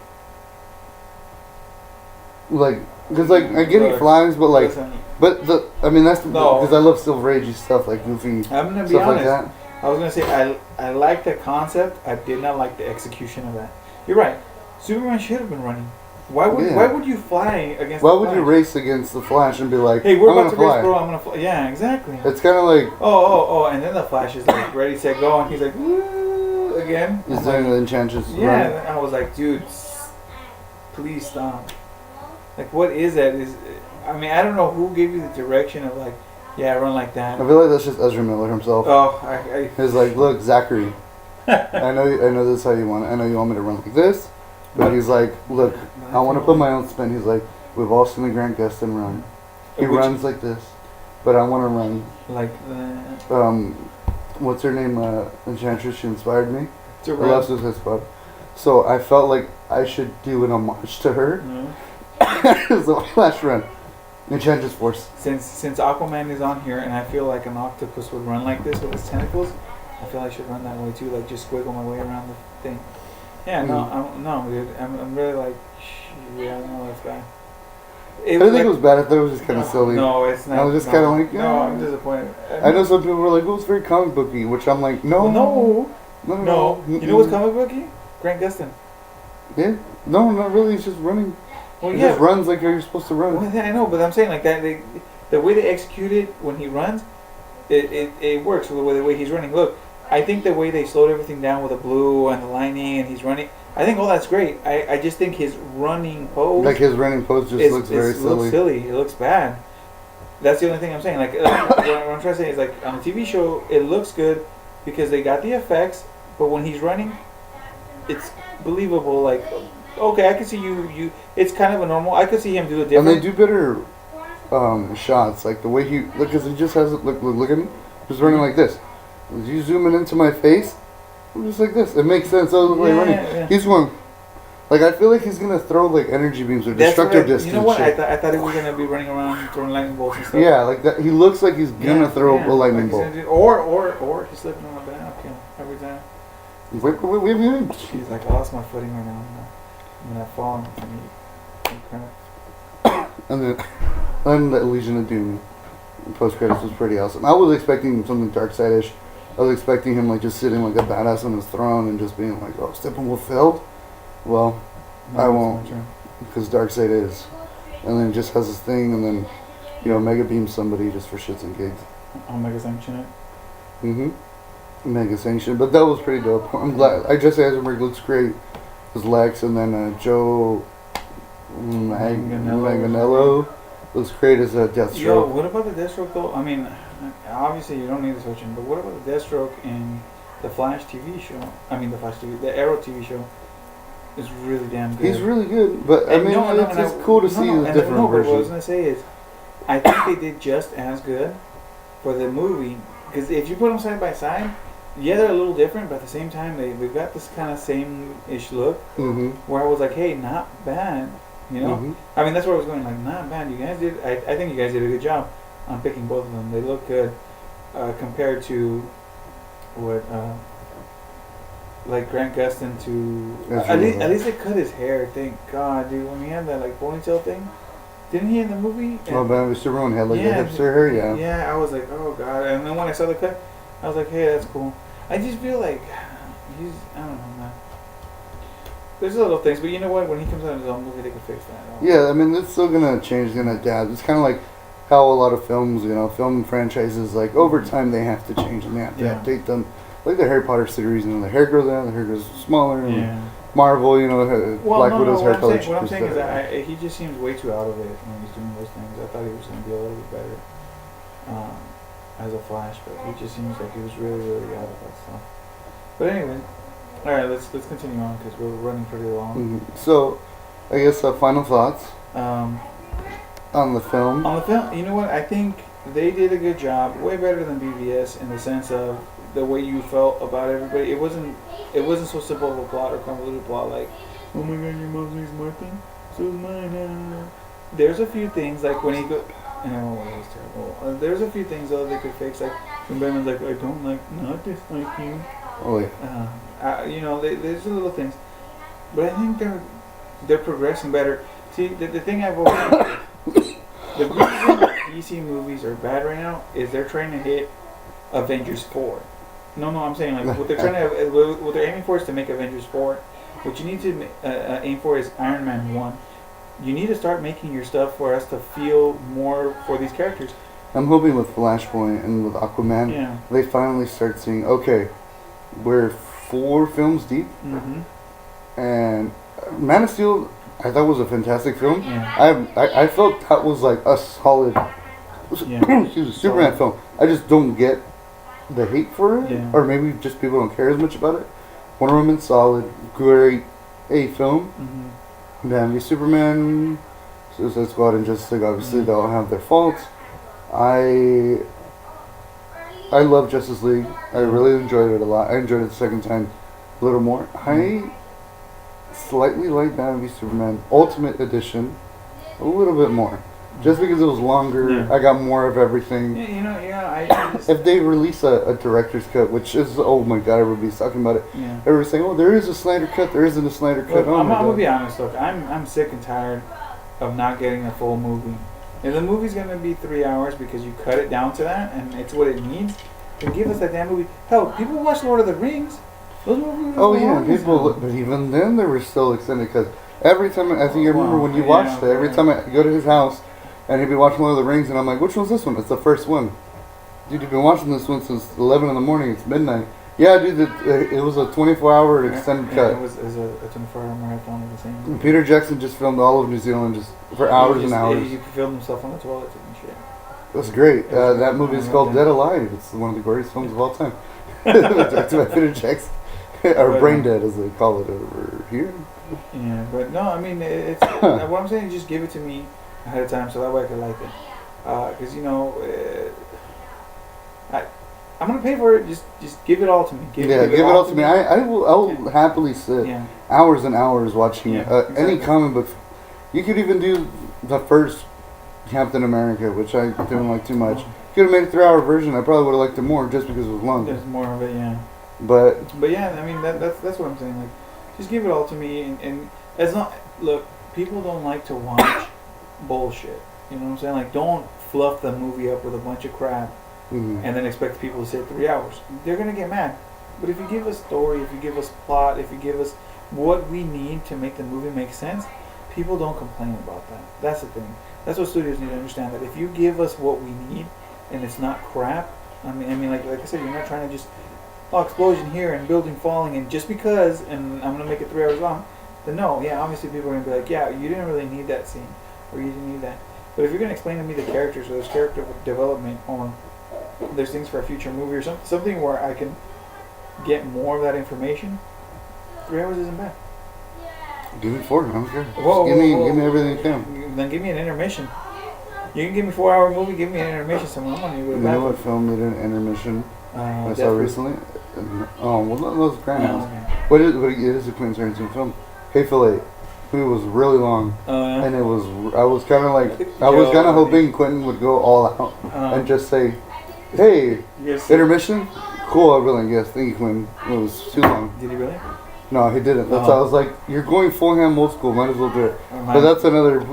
S2: Like, because I get he flies, but like, that's because I love Silver Agey stuff like Goofy.
S1: I'm gonna be
S2: stuff
S1: honest.
S2: Like that.
S1: I was gonna say I like the concept. I did not like the execution of that. You're right. Superman should have been running. Why would
S2: Yeah.
S1: Why would you fly against?
S2: Why
S1: the
S2: would
S1: Flash?
S2: you race against the Flash and be like,
S1: Hey, we're
S2: I'm
S1: about
S2: gonna
S1: to race,
S2: fly?
S1: bro. I'm gonna fly. Yeah, exactly.
S2: It's kind of like
S1: Oh, and then the Flash is like ready, set, go, and he's like, woo, again.
S2: he's
S1: I'm
S2: doing
S1: like,
S2: the Enchantress
S1: yeah,
S2: run.
S1: and I was like, dude, please stop. Like, what is that? I mean, I don't know who gave you the direction of like, yeah, run like that.
S2: I feel like that's just Ezra Miller himself.
S1: Oh,
S2: He's like, look, Zachary, I know this is how you want it. I know you want me to run like this, but he's like, look, I want to put my own spin. He's like, we've all seen the Grant Gustin run. He runs like this, but I want to run
S1: like that.
S2: What's her name? Enchantress. She inspired me.
S1: To
S2: I
S1: run.
S2: love Suicide Squad. So I felt like I should do an homage to her.
S1: Mhm.
S2: So Flash run. Enchantress Force.
S1: Since Aquaman is on here, and I feel like an octopus would run like this with his tentacles, I feel I should run that way too, like just squiggle my way around the thing. Yeah, no, dude, I'm really like, yeah, no, that's bad.
S2: I didn't think it was bad. I thought it was just kind of silly.
S1: No, it's not.
S2: I was just kind of like, yeah.
S1: No, I'm disappointed.
S2: I know some people were like, "Oh, it's very comic booky," which I'm like, no,
S1: no. You know what's comic booky? Grant Gustin.
S2: Yeah, no, not really. It's just running.
S1: Well,
S2: It
S1: yeah.
S2: just runs like you're supposed to run.
S1: Well, I know, but I'm saying like that. The way they execute it when he runs, it works. The way he's running. Look, I think the way they slowed everything down with the blue and the lightning and he's running. I think all that's great. I just think his running pose.
S2: Like his running pose just looks very silly.
S1: Looks silly. It looks bad. That's the only thing I'm saying. Like what I'm trying to say is like on the TV show, it looks good because they got the effects, but when he's running, it's believable. Like, okay, I can see you. It's kind of a normal. I could see him do a different.
S2: And they do better shots, like the way he look, because he just has it. Look at me, just running like this. As you zoom in into my face, I'm just like this. It makes sense. I was like running.
S1: Yeah.
S2: He's going. Like I feel like he's gonna throw like energy beams or destructive discs.
S1: You know what?
S2: Shit.
S1: I thought he was gonna be running around throwing lightning bolts and stuff.
S2: Yeah, like that. He looks like he's gonna throw a lightning bolt.
S1: Or he's slipping on a banana peel every time.
S2: Wait.
S1: He's like, I lost my footing right now. I'm gonna fall and eat crap.
S2: And the Legion of Doom post credits was pretty awesome. I was expecting something Darkseid-ish. I was expecting him like just sitting like a badass on his throne and just being like, "Oh, Steppenwolf failed." Well, I won't, because Darkseid is, and then just has his thing, and then Mega beams somebody just for shits and gigs.
S1: Omega Sanction it.
S2: Mega Sanction, but that was pretty dope. I'm glad. Jesse Eisenberg looks great as Lex, and then Joe Manganiello looks great as Deathstroke.
S1: Yo, what about the Deathstroke though? I mean, obviously you don't need to switch him, but what about the Deathstroke in the Flash TV show? I mean, the Arrow TV show is really damn good.
S2: He's really good, but I mean, it's just cool to see the different
S1: But what I was
S2: versions.
S1: gonna say is, I think they did just as good for the movie, because if you put them side by side, yeah, they're a little different, but at the same time, they've got this kind of same-ish look, where I was like, hey, not bad, I mean, that's where I was going, like, not bad. You guys did, I think you guys did a good job on picking both of them. They look good compared to what, like Grant Gustin to, at least they cut his hair, thank God, dude, when he had that, like, ponytail thing. Didn't he in the movie?
S2: Oh, man, Mr. Rowan had like a hipster hair, yeah.
S1: Yeah, I was like, oh God. And then when I saw the cut, I was like, hey, that's cool. I just feel like I don't know, man. There's little things, but you know what? When he comes out in his own movie, they can fix that.
S2: Yeah, I mean, it's still gonna change, gonna adapt. It's kind of like how a lot of films, film franchises, like over time they have to change and they have to update them. Like the Harry Potter series, the hair grows out, the hair grows smaller.
S1: Yeah.
S2: Marvel, Black Widow's hair color.
S1: What I'm saying is that he just seems way too out of it when he's doing those things. I thought he was going to be a little bit better as a Flash, but he just seems like he was really, really out of that stuff. But anyway, all right, let's continue on because we're running pretty long.
S2: So, I guess final thoughts on the film.
S1: On the film, you know what? I think they did a good job, way better than BVS in the sense of the way you felt about everybody. It wasn't so simple of a plot or convoluted plot like, oh my God, your mom's name's Martha, so is mine. There's a few things like when he go, it was terrible. There's a few things though they could fix, like when Batman's like, I don't not dislike you.
S2: Oh yeah.
S1: There's little things, but I think they're progressing better. See, the thing I've always the reason DC movies are bad right now is they're trying to hit Avengers 4. No, I'm saying like what they're aiming for is to make Avengers 4. What you need to aim for is Iron Man 1. you need to start making your stuff for us to feel more for these characters.
S2: I'm hoping with Flashpoint and with Aquaman, they finally start seeing, okay, we're 4 films deep, and Man of Steel, I thought was a fantastic film.
S1: Yeah.
S2: I felt that was like a solid Superman film. I just don't get the hate for it, or maybe just people don't care as much about it. Wonder Woman, solid, great A film. Then Superman, Suicide Squad, and Justice League, obviously they all have their faults. I love Justice League. I really enjoyed it a lot. I enjoyed it the second time a little more. I slightly like Batman v Superman Ultimate Edition a little bit more. Just because it was longer, I got more of everything.
S1: I just,
S2: if they release a director's cut, which is, oh my god, everybody's talking about it. Everybody's saying, oh, there is a Snyder cut, there isn't a Snyder cut.
S1: Look, I'm gonna be honest, look, I'm sick and tired of not getting a full movie. If the movie's gonna be 3 hours because you cut it down to that and it's what it needs, then give us that damn movie. Hell, people watch Lord of the Rings. Those movies.
S2: Oh yeah, people. But even then, they were still extended because every time I think I remember when you watched it. Every time I go to his house, and he'd be watching Lord of the Rings, and I'm like, which one's this one? It's the first one. Dude, you've been watching this one since 11 in the morning. It's midnight. Yeah, dude, it was a 24-hour extended cut.
S1: It was a 24-hour marathon of the same.
S2: Peter Jackson just filmed all of New Zealand just for hours and hours.
S1: He filmed himself on the toilet and shit.
S2: That's great. That movie is called Dead Alive. It's one of the greatest films of all time. Directed by Peter Jackson. Or Brain Dead, as they call it over here.
S1: Yeah, but no, I mean, it's what I'm saying is just give it to me ahead of time so that way I can like it. Because, I'm going to pay for it. Just give it all to me. Give it all to me.
S2: I will happily sit hours and hours watching any comic book. You could even do the first Captain America, which I didn't like too much. Could have made a 3-hour version. I probably would have liked it more just because it was longer.
S1: There's more of it, yeah.
S2: But
S1: yeah, I mean that's what I'm saying. Like, just give it all to me, and as not look, people don't like to watch bullshit. You know what I'm saying? Like, don't fluff the movie up with a bunch of crap, and then expect people to sit 3 hours. They're gonna get mad. But if you give us story, if you give us plot, if you give us what we need to make the movie make sense, people don't complain about that. That's the thing. That's what studios need to understand. That if you give us what we need, and it's not crap. I mean, like I said, you're not trying to just explosion here and building falling, and just because, and I'm gonna make it 3 hours long. Then no, obviously people are gonna be like, yeah, you didn't really need that scene, or you didn't need that. But if you're gonna explain to me the characters, or there's character development, or there's things for a future movie, or something where I can get more of that information, 3 hours isn't bad.
S2: Give me 4. I don't care.
S1: Give
S2: me everything you can.
S1: Then give me an intermission. You can give me a 4-hour movie. Give me an intermission somewhere. I'm
S2: you know what film made an intermission? I saw recently. Oh well, that was Grindhouse. But it is a Quentin Tarantino film. Hateful Eight. It was really long, and it was. I was kind of like, I was kind of hoping Quentin would go all out and just say, "Hey, intermission, cool." I'd be like, "Yes, thank you, Quentin." It was too long.
S1: Did he really?
S2: No, he didn't. That's why I was like, "You're going full ham old school. Might as well do it." But that's another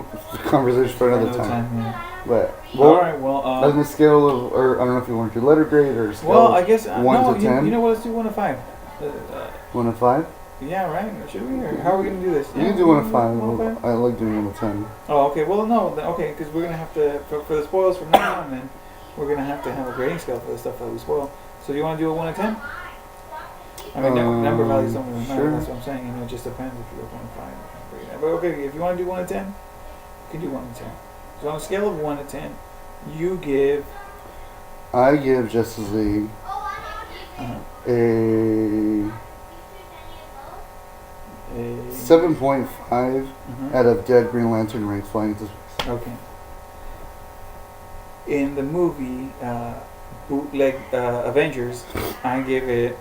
S2: conversation for another time. But on the scale of, or I don't know if you want your letter grade or scale.
S1: I guess
S2: 1 to 10.
S1: You know what? Let's do 1 to 5.
S2: 1 to 5.
S1: Yeah, right. Should we? Or how are we gonna do this?
S2: You can do 1 to 5. I like doing 1 to 10.
S1: Oh, okay. Well, no. Okay, because we're gonna have to for the spoils from now on. Then we're gonna have to have a grading scale for the stuff that we spoil. So do you want to do a 1 to 10? I mean, number values don't really matter. That's what I'm saying. It just depends if you go 1 to 5. But okay, if you want to do 1 to 10, you can do 1 to 10. So on a scale of 1 to 10, you give.
S2: I give Justice League a 7.5 out of dead Green Lantern rings flying into space.
S1: Okay. In the movie bootleg Avengers, I give it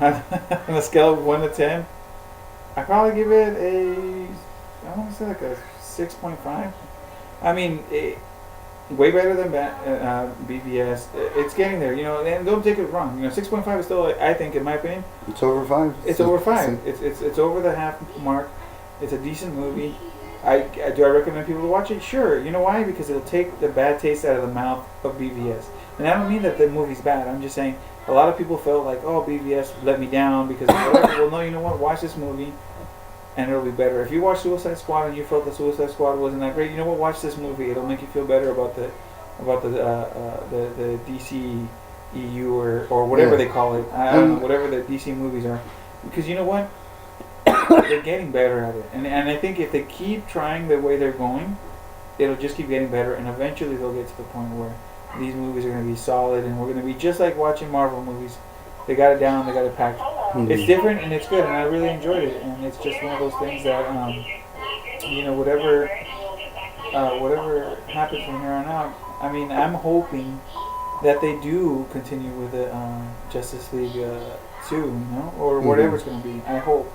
S1: on a scale of 1 to 10. I probably give it I want to say like a 6.5. I mean, way better than BVS. It's getting there, and don't take it wrong. 6.5 is still, I think, in my opinion,
S2: it's over 5.
S1: It's over 5. It's over the half mark. It's a decent movie. Do I recommend people to watch it? Sure. You know why? Because it'll take the bad taste out of the mouth of BVS. And I don't mean that the movie's bad. I'm just saying a lot of people felt like, oh, BVS let me down because whatever. Well, no, you know what? Watch this movie. and it'll be better. If you watch Suicide Squad and you felt the Suicide Squad wasn't that great, you know what? Watch this movie. It'll make you feel better about the DC EU or whatever they call it. I don't know, whatever the DC movies are, because you know what? They're getting better at it, and I think if they keep trying the way they're going, it'll just keep getting better, and eventually they'll get to the point where these movies are going to be solid, and we're going to be just like watching Marvel movies. They got it down, they got it packed.
S2: Mm-hmm.
S1: It's different and it's good, and I really enjoyed it. And it's just one of those things that, you know, whatever happens from here on out. I mean, I'm hoping that they do continue with the Justice League 2, you know, or whatever it's going to be. I hope.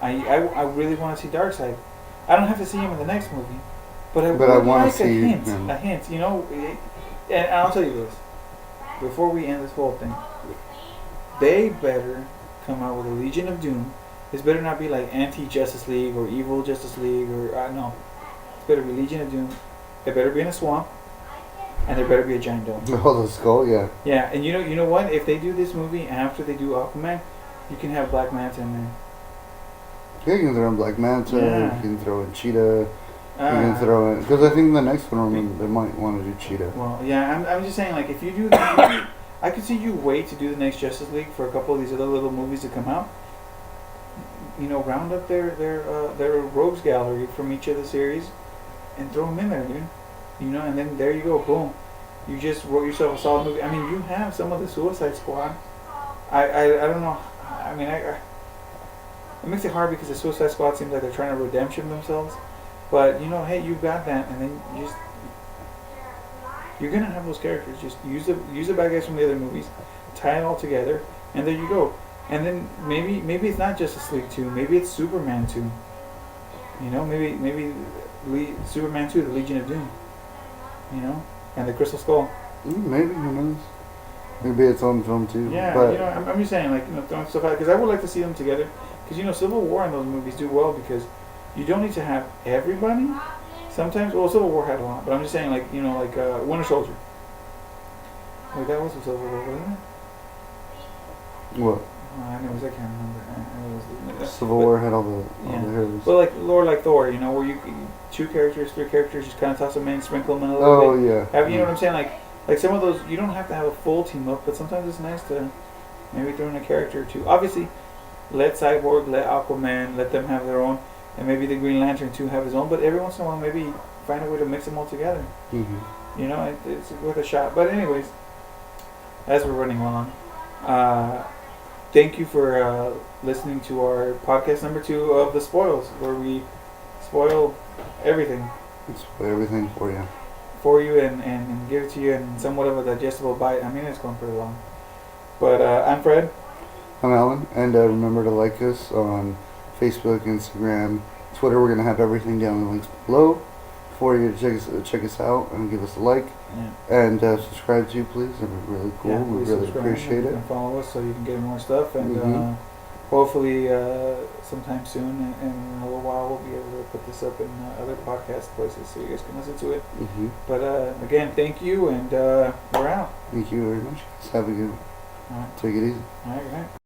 S1: I really want to see Darkseid. I don't have to see him in the next movie, but I would like a hint, you know. And I'll tell you this, before we end this whole thing, they better come out with a Legion of Doom. This better not be like anti-Justice League or evil Justice League or no. It's better be Legion of Doom. They better be in a swamp, and there better be a giant dome.
S2: Oh, the skull, yeah.
S1: Yeah, and you know what? If they do this movie after they do Aquaman, you can have Black Manta in there.
S2: Yeah, you can throw in Black Manta. You can throw in Cheetah. You can throw in, because I think the next one they might want to do Cheetah.
S1: Well, yeah, I'm just saying, like, if you do that, I could see you wait to do the next Justice League for a couple of these other little movies to come out. You know, round up their rogues gallery from each of the series and throw them in there, dude. You know, and then there you go, boom. You just wrote yourself a solid movie. I mean, you have some of the Suicide Squad. I don't know. I mean, it makes it hard because the Suicide Squad seems like they're trying to redemption themselves. But, you know, hey, you've got that, and then you're gonna have those characters. Just use the bad guys from the other movies, tie it all together, and there you go. And then maybe it's not Justice League 2. Maybe it's Superman 2. You know, maybe Superman 2, the Legion of Doom. You know, and the Crystal Skull.
S2: Maybe, who knows? Maybe it's on film too.
S1: Yeah,
S2: but
S1: you know, I'm just saying, like, you know, throwing stuff out, because I would like to see them together. Because, you know, Civil War and those movies do well because you don't need to have everybody. Sometimes, well, Civil War had a lot, but I'm just saying, like, you know, like Winter Soldier. Wait, that was a Civil War, wasn't it?
S2: What?
S1: Anyways, I can't remember.
S2: Civil War had all the heroes.
S1: Well, like Thor, you know, where you 2 characters, 3 characters, just kind of toss them in, sprinkle them in a little bit.
S2: Yeah.
S1: You know what I'm saying? Like some of those, you don't have to have a full team up, but sometimes it's nice to maybe throw in a character or 2. Obviously, let Cyborg, let Aquaman, let them have their own, and maybe the Green Lantern too have his own. But every once in a while, maybe find a way to mix them all together.
S2: Mm-hmm.
S1: You know, it's worth a shot. But anyways, as we're running along, thank you for listening to our podcast number 2 of The Spoils, where we spoil everything.
S2: Spoil everything for you.
S1: And give it to you in somewhat of a digestible bite. I mean, it's going pretty long. But I'm Fred.
S2: I'm Alan, and remember to like us on Facebook, Instagram, Twitter. We're going to have everything down in the links below for you to check us out and give us a like.
S1: Yeah.
S2: And subscribe to, please. It'd be really cool.
S1: Yeah,
S2: we really appreciate it.
S1: And follow us so you can get more stuff. And hopefully sometime soon, in a little while, we'll be able to put this up in other podcast places so you guys can listen to it. But again, thank you, and we're out.
S2: Thank you very much. Have a good one.
S1: All right.
S2: Take it easy.
S1: All right, good night.